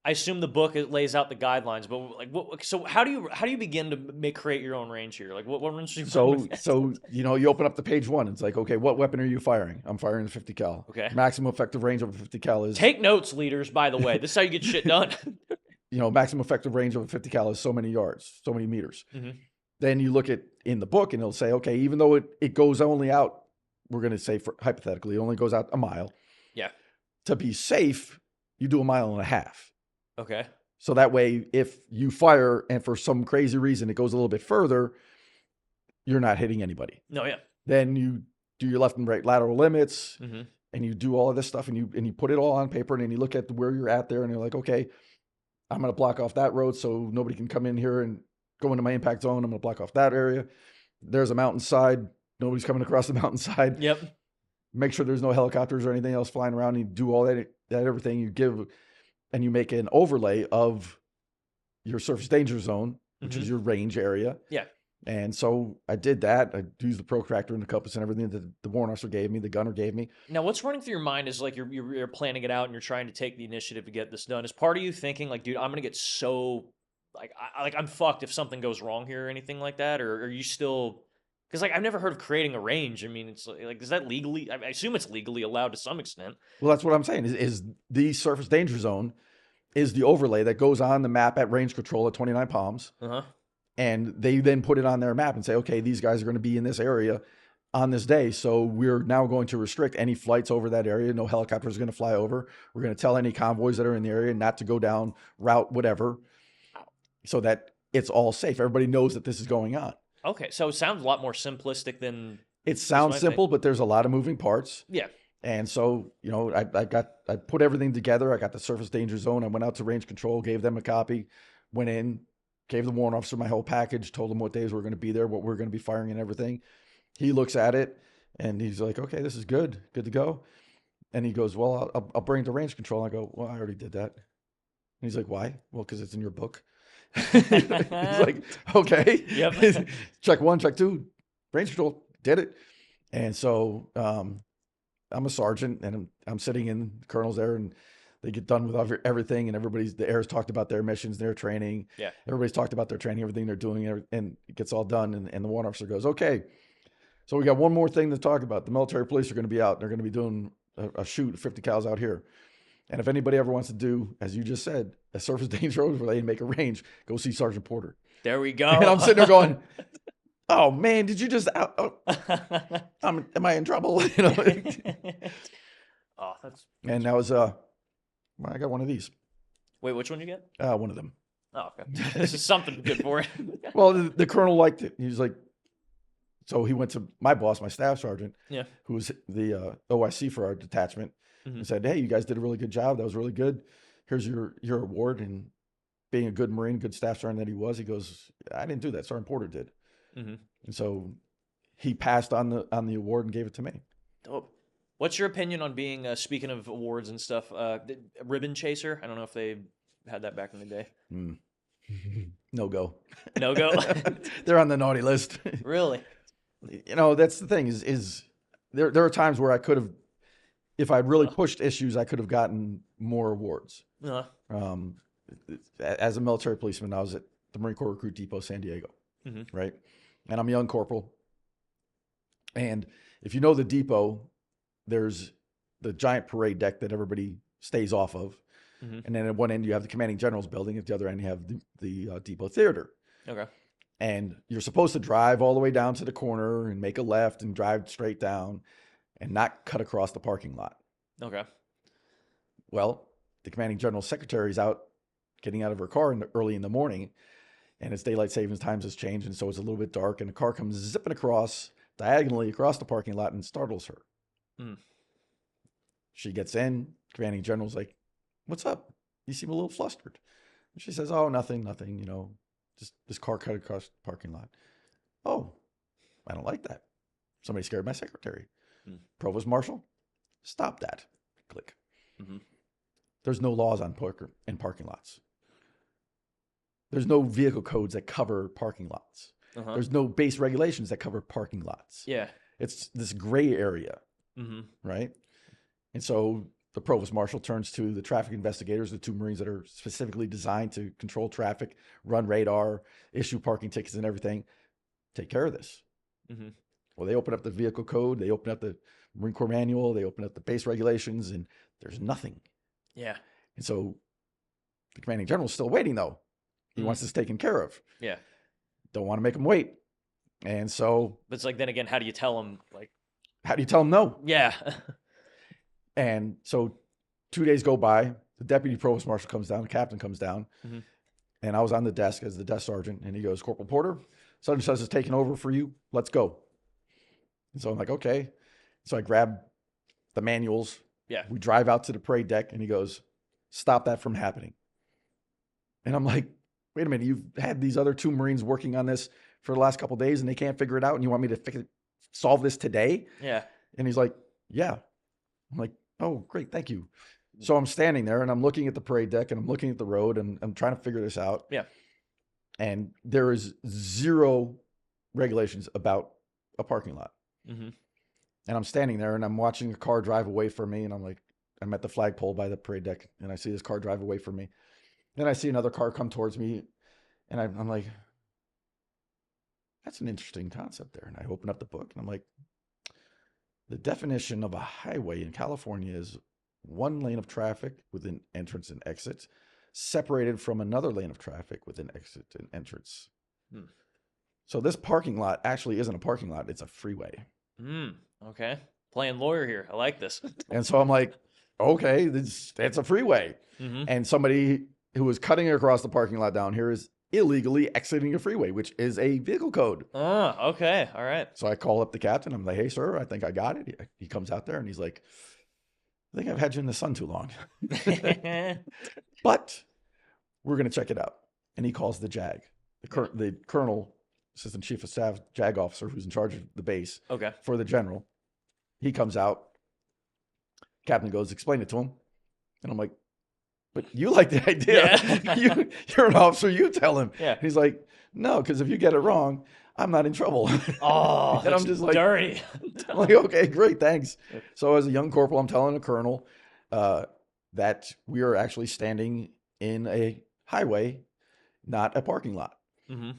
I assume the book lays out the guidelines, but so how do you begin to create your own range here? Like what range do you So you open up the page one. It's like, okay, what weapon are you firing? I'm firing the 50 cal. Okay. Maximum effective range of a 50 cal is. Take notes, leaders. By the way, this is how you get shit done. Maximum effective range of a 50 cal is so many yards, so many meters. Mm-hmm. Then you look at in the book and it'll say, okay, even though it goes only out, we're going to say hypothetically, it only goes out a mile. Yeah. To be safe, you do 1.5 miles. Okay. So that way, if you fire and for some crazy reason it goes a little bit further, you're not hitting anybody. No, yeah. Then you do your left and right lateral limits, mm-hmm. and you do all of this stuff, and you put it all on paper, and then you look at where you're at there, and you're like, okay, I'm going to block off that road so nobody can come in here and go into my impact zone. I'm going to block off that area. There's a mountainside. Nobody's coming across the mountainside. Yep. Make sure there's no helicopters or anything else flying around. And you do all that everything you give, and you make an overlay of your surface danger zone, which mm-hmm. is your range area. Yeah. And so I did that. I used the protractor and the compass and everything that the warrant officer gave me, the gunner gave me. Now, what's running through your mind is like you're planning it out and you're trying to take the initiative to get this done. Is part of you thinking like, dude, I'm going to get so I'm fucked if something goes wrong here or anything like that, or are you still? Because like I've never heard of creating a range. I mean, it's like is that legally? I assume it's legally allowed to some extent. Well, that's what I'm saying. Is the surface danger zone is the overlay that goes on the map at range control at 29 Palms, Uh huh. and they then put it on their map and say, okay, these guys are going to be in this area on this day, so we're now going to restrict any flights over that area. No helicopters are going to fly over. We're going to tell any convoys that are in the area not to go down route whatever, so that it's all safe. Everybody knows that this is going on. Okay, so it sounds a lot more simplistic than It sounds simple, but there's a lot of moving parts. yeah. And so, you know, I put everything together. I got the surface danger zone. I went out to range control, gave them a copy, went in, gave the warrant officer my whole package, told him what days we were going to be there, what we were going to be firing and everything. He looks at it and he's like, okay, this is good to go. And he goes, well, I'll bring it to range control. I go, well, I already did that. And he's like, why? Well, because it's in your book. He's like, okay. Yep. Check 1, check 2, range control, did it. And so, I'm a sergeant and I'm sitting in, the colonel's there, and they get done with everything, and the air's talked about their missions, their training. Yeah. Everybody's talked about their training, everything they're doing, and it gets all done. And the warrant officer goes, okay, so we got one more thing to talk about. The military police are going to be out. They're going to be doing a shoot 50 cals out here. And if anybody ever wants to do, as you just said, a surface danger overlay and make a range, go see Sergeant Porter. There we go. And I'm sitting there going, oh man, did you just? Am I in trouble? You know. Oh, that's. And that was I got one of these. Wait, which one you get? One of them. Oh, okay. This is something good for it. Well, the colonel liked it. He was like, so he went to my boss, my staff sergeant, Yeah. who was the OIC for our detachment, and said, hey, you guys did a really good job. That was really good. Here's your award. And being a good Marine, good staff sergeant that he was, he goes, I didn't do that. Sergeant Porter did. And so he passed on the award and gave it to me. Dope. What's your opinion on being, speaking of awards and stuff, ribbon chaser? I don't know if they had that back in the day. No go. No go? They're on the naughty list. Really? You know, that's the thing is there are times where I could have, if I'd really pushed issues, I could have gotten more awards. As a military policeman, I was at the Marine Corps Recruit Depot, San Diego, right? And I'm a young corporal. And if you know the depot, there's the giant parade deck that everybody stays off of. And then at one end, you have the commanding general's building. At the other end, you have the depot theater. Okay. And you're supposed to drive all the way down to the corner and make a left and drive straight down and not cut across the parking lot. Okay. Well, the commanding general's secretary is out getting out of her car early in the morning, and it's daylight savings times has changed, and so it's a little bit dark, and the car comes zipping diagonally across the parking lot and startles her. She gets in, commanding general's like, what's up? You seem a little flustered. And she says, oh, nothing, you know, just this car cut across the parking lot. Oh, I don't like that. Somebody scared my secretary. Provost Marshal, stop that. Click. There's no laws on parking lots. There's no vehicle codes that cover parking lots. There's no base regulations that cover parking lots. Yeah. It's this gray area, right? And so the provost marshal turns to the traffic investigators, the two Marines that are specifically designed to control traffic, run radar, issue parking tickets and everything. Take care of this. Well, they open up the vehicle code, they open up the Marine Corps manual, they open up the base regulations, and there's nothing. Yeah. And so the commanding general is still waiting, though. He wants this taken care of. Yeah. Don't want to make him wait. And so... But it's like, then again, how do you tell him, like... How do you tell him no? Yeah. And so 2 days go by. The deputy provost marshal comes down. The captain comes down. And I was on the desk as the desk sergeant. And he goes, Corporal Porter, such and such is taking over for you. Let's go. And so I'm like, okay. So I grab the manuals. Yeah. We drive out to the parade deck. And he goes, stop that from happening. And I'm like, wait a minute. You've had these other two Marines working on this for the last couple of days and they can't figure it out. And you want me to solve this today? Yeah. And he's like, yeah. I'm like, oh, great. Thank you. So I'm standing there and I'm looking at the parade deck and I'm looking at the road and I'm trying to figure this out. Yeah. And there is zero regulations about a parking lot. And I'm standing there and I'm watching a car drive away from me. And I'm like, I'm at the flagpole by the parade deck and I see this car drive away from me. Then I see another car come towards me And I'm like, that's an interesting concept there. And I open up the book and I'm like, the definition of a highway in California is one lane of traffic with an entrance and exit, separated from another lane of traffic with an exit and entrance. Hmm. So this parking lot actually isn't a parking lot, it's a freeway. Okay. Playing lawyer here. I like this. And so I'm like, okay, it's a freeway. Mm-hmm. And somebody who was cutting across the parking lot down here is illegally exiting a freeway, which is a vehicle code. Oh, okay. All right. So I call up the captain. I'm like, hey, sir, I think I got it. He comes out there and he's like, I think I've had you in the sun too long. But we're going to check it out. And he calls the JAG, the colonel, assistant chief of staff, JAG officer who's in charge of the base Okay. for the general. He comes out. Captain goes, explain it to him. And I'm like, but you like the idea. Yeah. You're an officer. You tell him. Yeah. He's like, no, because if you get it wrong, I'm not in trouble. Oh, and I'm just like, dirty. I'm like, okay, great, thanks. So as a young corporal, I'm telling the colonel that we are actually standing in a highway, not a parking lot. Mm-hmm.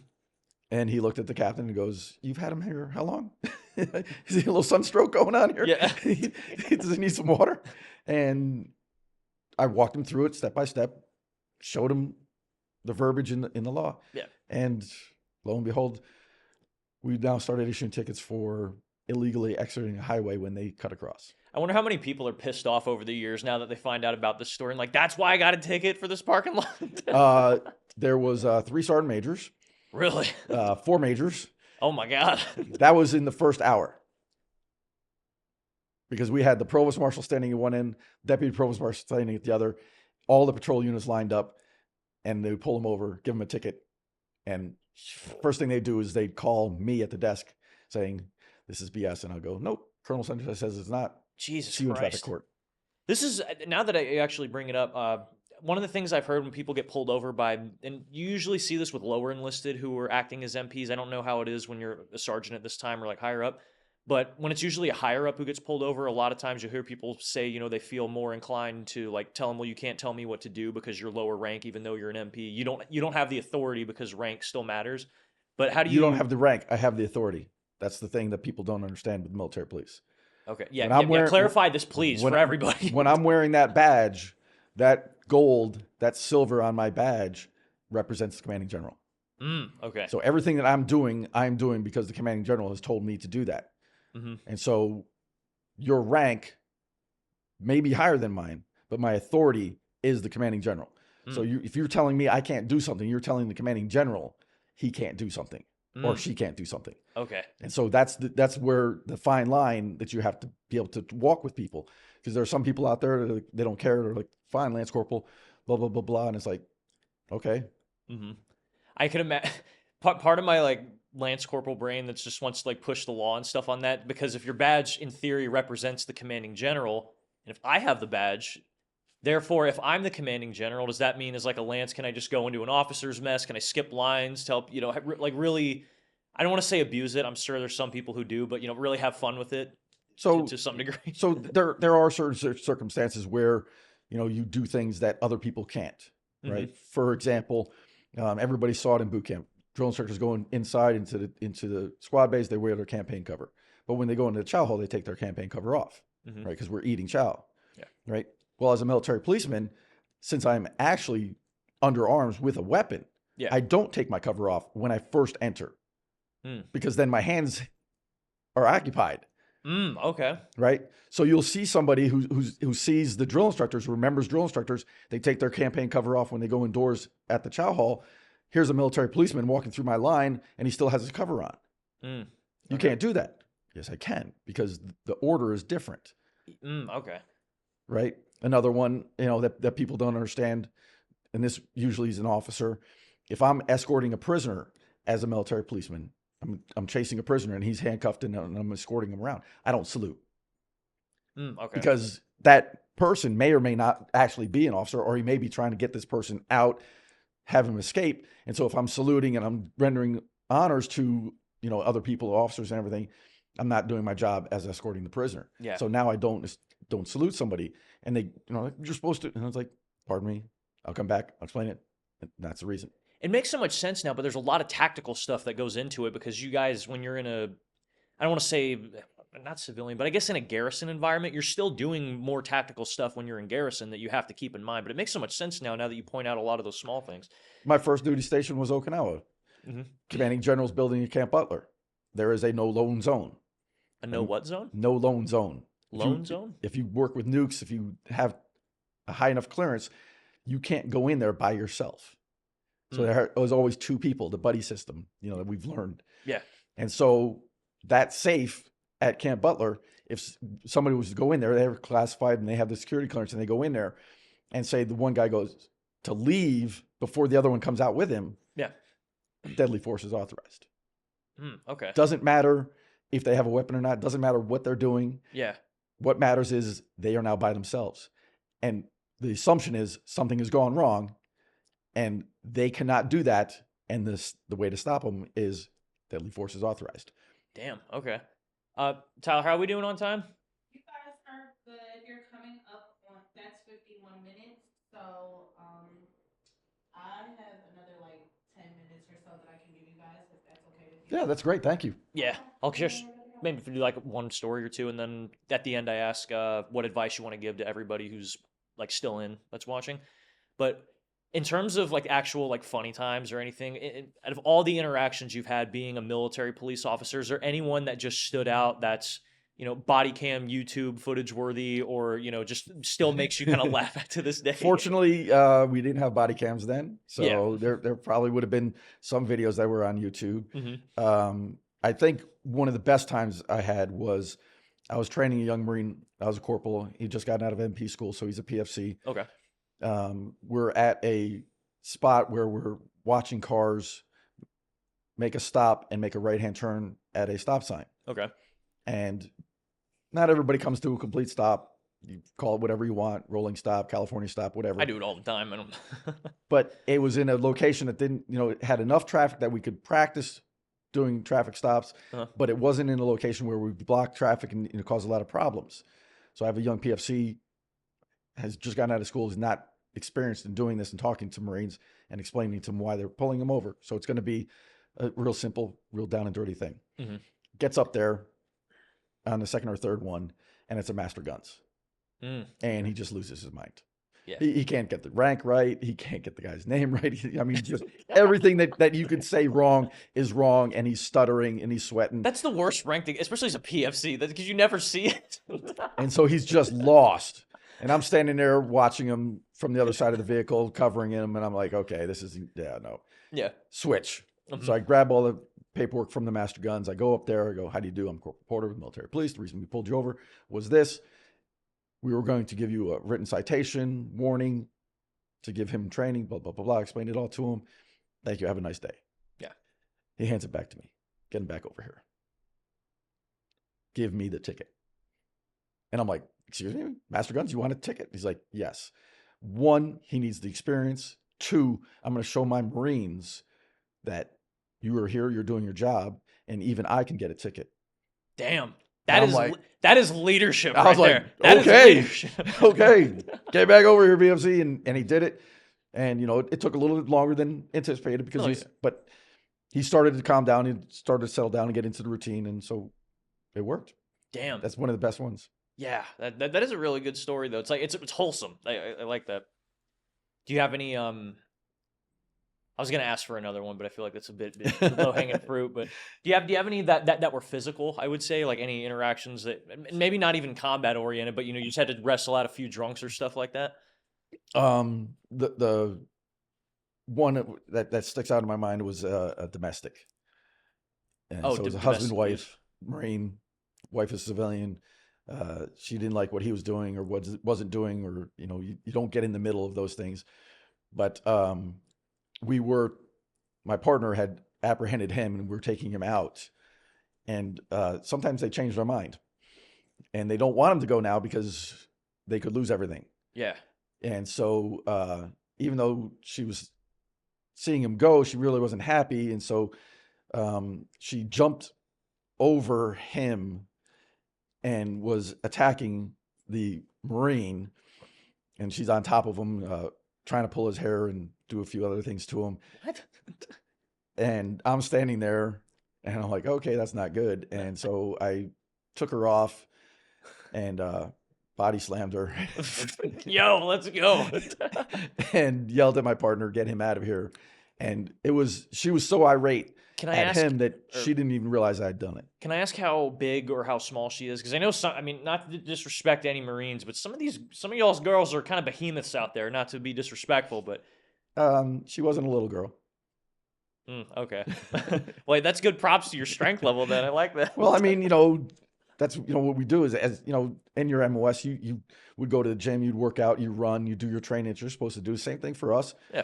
And he looked at the captain and goes, you've had him here how long? Is he a little sunstroke going on here? Yeah. Does he need some water? And I walked him through it step by step, showed him the verbiage in the law. Yeah. And lo and behold, we now started issuing tickets for illegally exiting a highway when they cut across. I wonder how many people are pissed off over the years now that they find out about this story and like, that's why I got a ticket for this parking lot. There was 3 sergeant majors. Really? 4 majors. Oh my God. That was in the first hour. Because we had the provost marshal standing at one end, deputy provost marshal standing at the other, all the patrol units lined up, and they would pull them over, give them a ticket. And first thing they do is they'd call me at the desk saying, this is BS. And I'll go, nope, Colonel Sanders says it's not. Jesus See you in traffic Christ. court. This is, now that I actually bring it up, one of the things I've heard when people get pulled over by, and you usually see this with lower enlisted who are acting as MPs. I don't know how it is when you're a sergeant at this time or like higher up, but when it's usually a higher up who gets pulled over, a lot of times you hear people say, you know, they feel more inclined to like tell them, well, you can't tell me what to do because you're lower rank, even though you're an MP. You don't have the authority because rank still matters. But how do You don't have the rank. I have the authority. That's the thing that people don't understand with the military police. Okay. Yeah. Clarify this, please, for everybody. When I'm wearing that badge, that gold, that silver on my badge represents the commanding general. Okay. So everything that I'm doing because the commanding general has told me to do that. Mm-hmm. And so your rank may be higher than mine, but my authority is the commanding general. So if you're telling me I can't do something, you're telling the commanding general he can't do something or she can't do something. Okay. And so that's where the fine line that you have to be able to walk with people, because there are some people out there that they don't care. They're like, fine, Lance Corporal, blah, blah, blah, blah. And it's like, okay. Mm-hmm. I can imagine part of my like Lance Corporal brain that's just wants to like push the law and stuff on that, because if your badge in theory represents the commanding general, and if I have the badge, therefore, if I'm the commanding general, does that mean as like a Lance, can I just go into an officer's mess? Can I skip lines to help, like really, I don't want to say abuse it. I'm sure there's some people who do, but really have fun with it to some degree. So there are certain circumstances where, you do things that other people can't, right? Mm-hmm. For example, everybody saw it in boot camp. Drill instructors go inside into the squad base, they wear their campaign cover. But when they go into the chow hall, they take their campaign cover off, right? Because we're eating chow, right? Well, as a military policeman, since I'm actually under arms with a weapon, I don't take my cover off when I first enter, because then my hands are occupied. Okay. Right. So you'll see somebody who sees the drill instructors, remembers drill instructors. They take their campaign cover off when they go indoors at the chow hall. Here's a military policeman walking through my line, and he still has his cover on. You can't do that. Yes, I can, because the order is different. Okay. Right. Another one, that people don't understand, and this usually is an officer. If I'm escorting a prisoner as a military policeman, I'm chasing a prisoner and he's handcuffed and I'm escorting him around, I don't salute. Okay. Because that person may or may not actually be an officer, or he may be trying to get this person out, have him escape. And so if I'm saluting and I'm rendering honors to, other people, officers and everything, I'm not doing my job as escorting the prisoner. Yeah. So now I don't salute somebody, and they, you're supposed to. And I was like, pardon me, I'll come back, I'll explain it. And that's the reason. It makes so much sense now, but there's a lot of tactical stuff that goes into it because you guys, when you're in a, I don't want to say not civilian, but I guess in a garrison environment, you're still doing more tactical stuff when you're in garrison that you have to keep in mind. But it makes so much sense now that you point out a lot of those small things. My first duty station was Okinawa, commanding generals building at Camp Butler. There is a no loan zone. A no what zone? No loan zone. Loan zone? If you work with nukes, if you have a high enough clearance, you can't go in there by yourself. So there was always two people, the buddy system, that we've learned. Yeah. And so that safe at Camp Butler, if somebody was to go in there, they were classified and they have the security clearance and they go in there and say the one guy goes to leave before the other one comes out with him. Yeah. Deadly force is authorized. Okay. Doesn't matter if they have a weapon or not. Doesn't matter what they're doing. Yeah. What matters is they are now by themselves. And the assumption is something has gone wrong and they cannot do that. And the way to stop them is deadly force is authorized. Damn. Okay. Tyler, how are we doing on time? You guys are good. You're coming up on, that's 51 minutes. So, I have another like 10 minutes or so that I can give you guys, if that's okay with you. Yeah, that's great. Thank you. Yeah. I'll just maybe do like one story or two, and then at the end I ask what advice you want to give to everybody who's like still in that's watching. But in terms of like actual like funny times or anything, out of all the interactions you've had being a military police officer, is there anyone that just stood out that's body cam YouTube footage worthy, or just still makes you kind of laugh at to this day? Fortunately, we didn't have body cams then, so there probably would have been some videos that were on YouTube. I think one of the best times I had was I was training a young Marine. I was a corporal. He just gotten out of MP school, so he's a PFC. Okay. We're at a spot where we're watching cars make a stop and make a right-hand turn at a stop sign. Okay. And not everybody comes to a complete stop. You call it whatever you want, rolling stop, California stop, whatever. I do it all the time. I don't. But it was in a location that didn't, it had enough traffic that we could practice doing traffic stops, but it wasn't in a location where we block traffic and cause a lot of problems. So I have a young PFC, has just gotten out of school, is not experienced in doing this and talking to Marines and explaining to them why they're pulling them over. So it's going to be a real simple, real down and dirty thing. Gets up there on the second or third one, and it's a master guns. And he just loses his mind. Yeah. He can't get the rank right. He can't get the guy's name right. I mean, just everything that you could say wrong is wrong, and he's stuttering and he's sweating. That's the worst rank thing, especially as a PFC, because you never see it. And so he's just lost. And I'm standing there watching him from the other side of the vehicle, covering him, and I'm like, okay, this is, no. Yeah. Switch. So I grab all the paperwork from the master guns. I go up there. I go, how do you do? I'm Corporal Porter with military police. The reason we pulled you over was this. We were going to give you a written citation, warning, to give him training, blah, blah, blah, blah. Explained it all to him. Thank you. Have a nice day. Yeah. He hands it back to me. Get him back over here. Give me the ticket. And I'm like, excuse me, Master Guns, you want a ticket? He's like, yes. 1, he needs the experience. 2, I'm going to show my Marines that you are here, you're doing your job, and even I can get a ticket. Damn. That is leadership I was right like, there. That is okay, leadership. okay. Get back over here, BFC, and he did it. And, it took a little bit longer than anticipated because but he started to calm down and started to settle down and get into the routine. And so it worked. Damn. That's one of the best ones. Yeah, that is a really good story though. It's like it's wholesome. I like that. Do you have any I was gonna ask for another one, but I feel like that's a bit low hanging fruit. But do you have any that were physical? I would say like any interactions that maybe not even combat oriented, but you just had to wrestle out a few drunks or stuff like that. The one that sticks out in my mind was a domestic. And so it was a husband, wife, Marine, wife is civilian. She didn't like what he was doing or wasn't doing, or you don't get in the middle of those things. But my partner had apprehended him and we were taking him out. And sometimes they change their mind and they don't want him to go now because they could lose everything. Yeah. And so even though she was seeing him go, she really wasn't happy. And so she jumped over him and was attacking the Marine, and she's on top of him, trying to pull his hair and do a few other things to him. What? And I'm standing there and I'm like, okay, that's not good. And so I took her off and body slammed her Yo, let's go. and yelled at my partner, get him out of here. And she was so irate Can I at ask? him that she didn't even realize I had done it. Can I ask how big or how small she is? Because I know some. I mean, not to disrespect any Marines, but some of y'all's girls are kind of behemoths out there. Not to be disrespectful, but She wasn't a little girl. okay. Well, that's good props to your strength level. Then I like that. Well, I mean, that's what we do is, as in your MOS, you would go to the gym, you'd work out, you run, you do your training that you're supposed to do. Same thing for us. Yeah.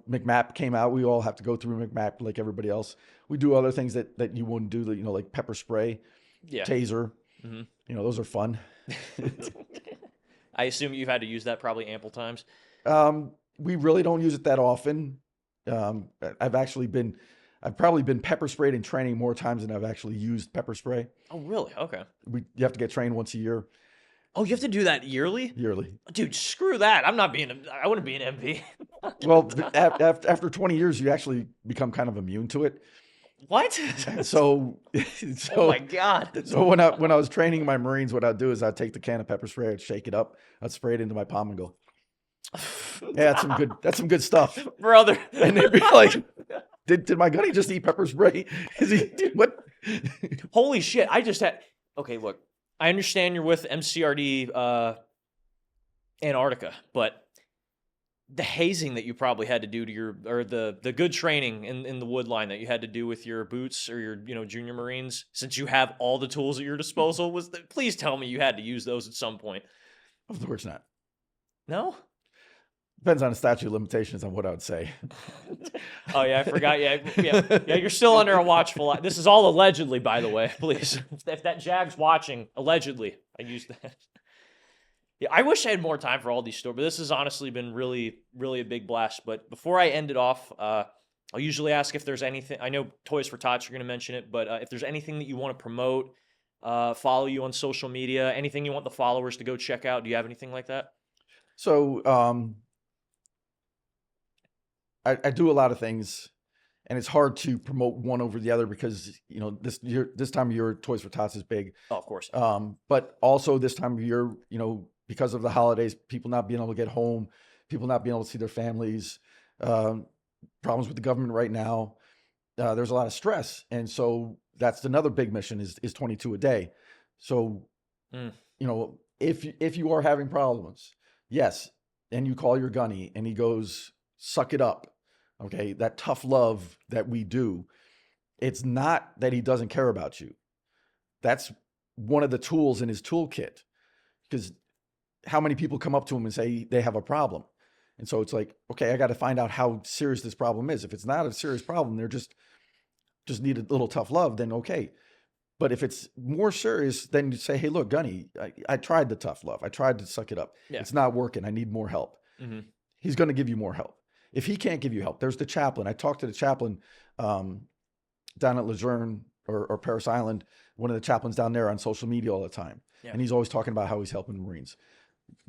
McMap came out. We all have to go through McMap like everybody else. We do other things that you wouldn't do, like pepper spray, Yeah. taser. Those are fun. I assume you've had to use that probably ample times. We really don't use it that often. I've probably been pepper sprayed in training more times than I've actually used pepper spray. Oh, really? Okay. You have to get trained once a year, Oh, you have to do that yearly? yearly. Dude, screw that. I wouldn't be an MP. Well, after 20 years, you actually become kind of immune to it. What? So, Oh my God. So when I was training my Marines, what I'd do is I'd take the can of pepper spray, I'd shake it up, I'd spray it into my palm and go, yeah, that's some good stuff. Brother. And they'd be like, did my Gunny just eat pepper spray? What? Holy shit. Okay, look. I understand you're with MCRD Antarctica, but the hazing that you probably had to do to the good training in the wood line that you had to do with your boots or your junior Marines, since you have all the tools at your disposal, please tell me you had to use those at some point. Of course not. No? Depends on the statute of limitations on what I would say. Oh yeah, I forgot. Yeah. You're still under a watchful eye. This is all allegedly, by the way. Please, if that JAG's watching, allegedly, I used that. Yeah, I wish I had more time for all these stories, but this has honestly been really, really a big blast. But before I end it off, I'll usually ask if there's anything. I know Toys for Tots are going to mention it, but if there's anything that you want to promote, follow you on social media, anything you want the followers to go check out. Do you have anything like that? So, I do a lot of things, and it's hard to promote one over the other because this time of year Toys for Tots is big. Oh, of course. But also this time of year, because of the holidays, people not being able to get home, people not being able to see their families, problems with the government right now. There's a lot of stress, and so that's another big mission is 22 a day. So, if you are having problems, yes, and you call your Gunny and he goes, suck it up. Okay, that tough love that we do, it's not that he doesn't care about you. That's one of the tools in his toolkit. Because how many people come up to him and say they have a problem? And so it's like, okay, I got to find out how serious this problem is. If it's not a serious problem, they're just need a little tough love, then okay. But if it's more serious, then you say, hey, look, Gunny, I tried the tough love. I tried to suck it up. Yeah. It's not working. I need more help. Mm-hmm. He's going to give you more help. If he can't give you help, there's the chaplain. I talked to the chaplain down at Luzerne or Paris Island, one of the chaplains down there on social media all the time. Yeah. And he's always talking about how he's helping Marines.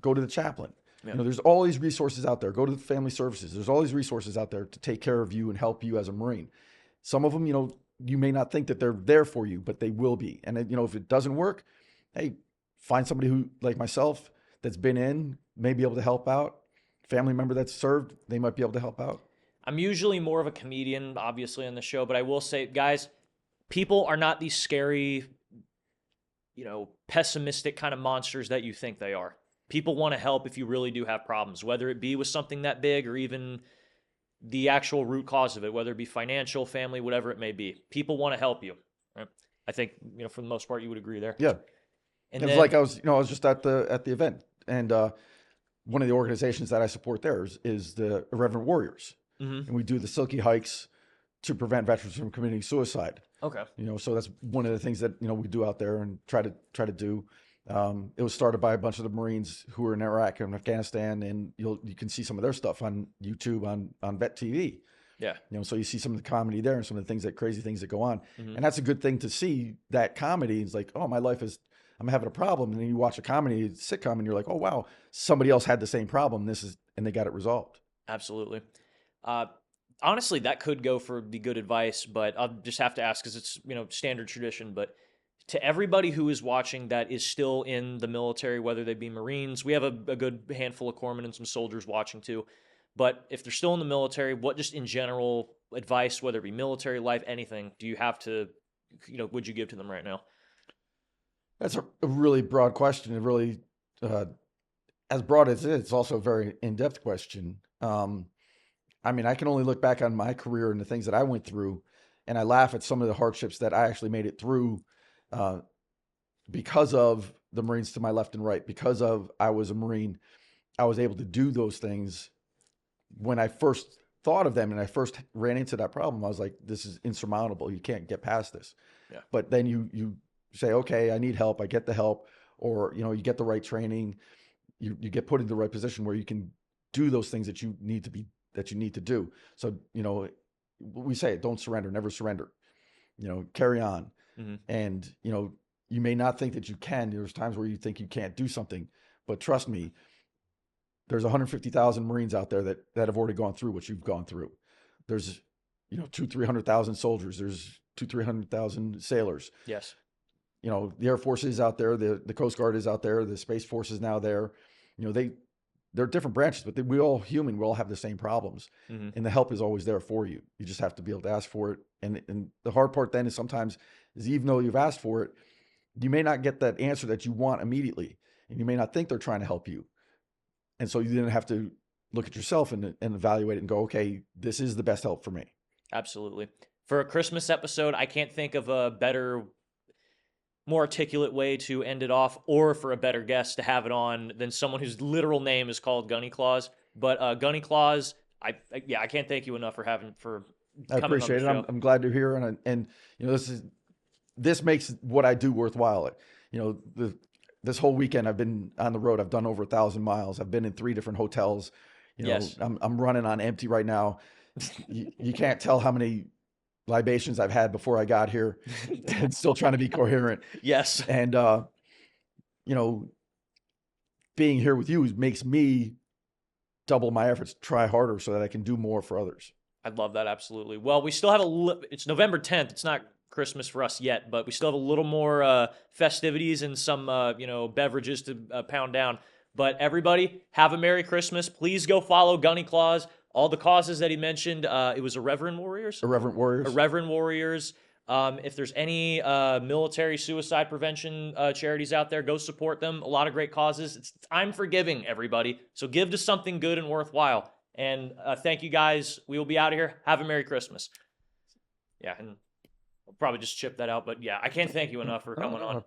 Go to the chaplain. Yeah. There's all these resources out there. Go to the family services. There's all these resources out there to take care of you and help you as a Marine. Some of them, you may not think that they're there for you, but they will be. And if it doesn't work, hey, find somebody who, like myself, that's been in, may be able to help out. Family member that's served, they might be able to help out. I'm usually more of a comedian, obviously, on the show, but I will say, guys, people are not these scary, pessimistic kind of monsters that you think they are. People want to help if you really do have problems, whether it be with something that big or even the actual root cause of it, whether it be financial, family, whatever it may be. People want to help you. Right? I think, for the most part, you would agree there. Yeah. And it was like I was just at the event, and one of the organizations that I support there is the Irreverent Warriors. Mm-hmm. And we do the silky hikes to prevent veterans from committing suicide. Okay. So that's one of the things that, we do out there and try to do. It was started by a bunch of the Marines who were in Iraq and Afghanistan, and you can see some of their stuff on YouTube, on Vet TV. Yeah. So you see some of the comedy there and some of the crazy things that go on. Mm-hmm. And that's a good thing to see, that comedy. It's like, oh, my life I'm having a problem. And then you watch a comedy sitcom and you're like, oh, wow, somebody else had the same problem. And they got it resolved. Absolutely. Uh, Honestly, that could go for the good advice, but I'll just have to ask because it's, standard tradition. But to everybody who is watching that is still in the military, whether they be Marines, we have a good handful of corpsmen and some soldiers watching too. But if they're still in the military, what just in general advice, whether it be military life, anything, do you have to, would you give to them right now? That's a really broad question. It really, uh, as broad as it is, it's also a very in-depth question. I mean, I can only look back on my career and the things that I went through, and I laugh at some of the hardships that I actually made it through uh, because of the Marines to my left and right. Because of I was a Marine, I was able to do those things. When I first thought of them and I first ran into that problem, I was like, "This is insurmountable. You can't get past this." Yeah. But then you say, "Okay, I need help. I get the help," or you get the right training. You get put in the right position where you can do those things that you need to do. So, we say, don't surrender, never surrender, carry on. Mm-hmm. And, you may not think that you can. There's times where you think you can't do something, but trust me, there's 150,000 Marines out there that have already gone through what you've gone through. There's, 300,000 soldiers. There's 300,000 sailors. Yes. The Air Force is out there. The Coast Guard is out there. The Space Force is now there. They're different branches, but we all human. We all have the same problems, Mm-hmm. and the help is always there for you. You just have to be able to ask for it. And the hard part then is sometimes is even though you've asked for it, you may not get that answer that you want immediately, and you may not think they're trying to help you. And so you then have to look at yourself and evaluate it and go, okay, this is the best help for me. Absolutely. For a Christmas episode, I can't think of a better, more articulate way to end it off, or for a better guest to have it on than someone whose literal name is called Gunny Claus. But Gunny Claus, I can't thank you enough for I coming appreciate on it. the show. I'm glad you're here, and this makes what I do worthwhile. This whole weekend I've been on the road. I've done over 1,000 miles. I've been in 3 different hotels. Yes. I'm running on empty right now. You can't tell how many libations I've had before I got here, and still trying to be coherent. Yes. And being here with you makes me double my efforts, try harder so that I can do more for others. I'd love that, absolutely. Well, we still have it's November 10th. It's not Christmas for us yet, but we still have a little more festivities and some, beverages to pound down. But everybody, have a Merry Christmas. Please go follow Gunny Claus. All the causes that he mentioned, it was Irreverent Warriors? Irreverent Warriors. Irreverent Warriors. If there's any military suicide prevention charities out there, go support them. A lot of great causes. It's time for giving, everybody. So give to something good and worthwhile. And thank you guys. We will be out of here. Have a Merry Christmas. Yeah, and I'll probably just chip that out. But yeah, I can't thank you enough for coming on.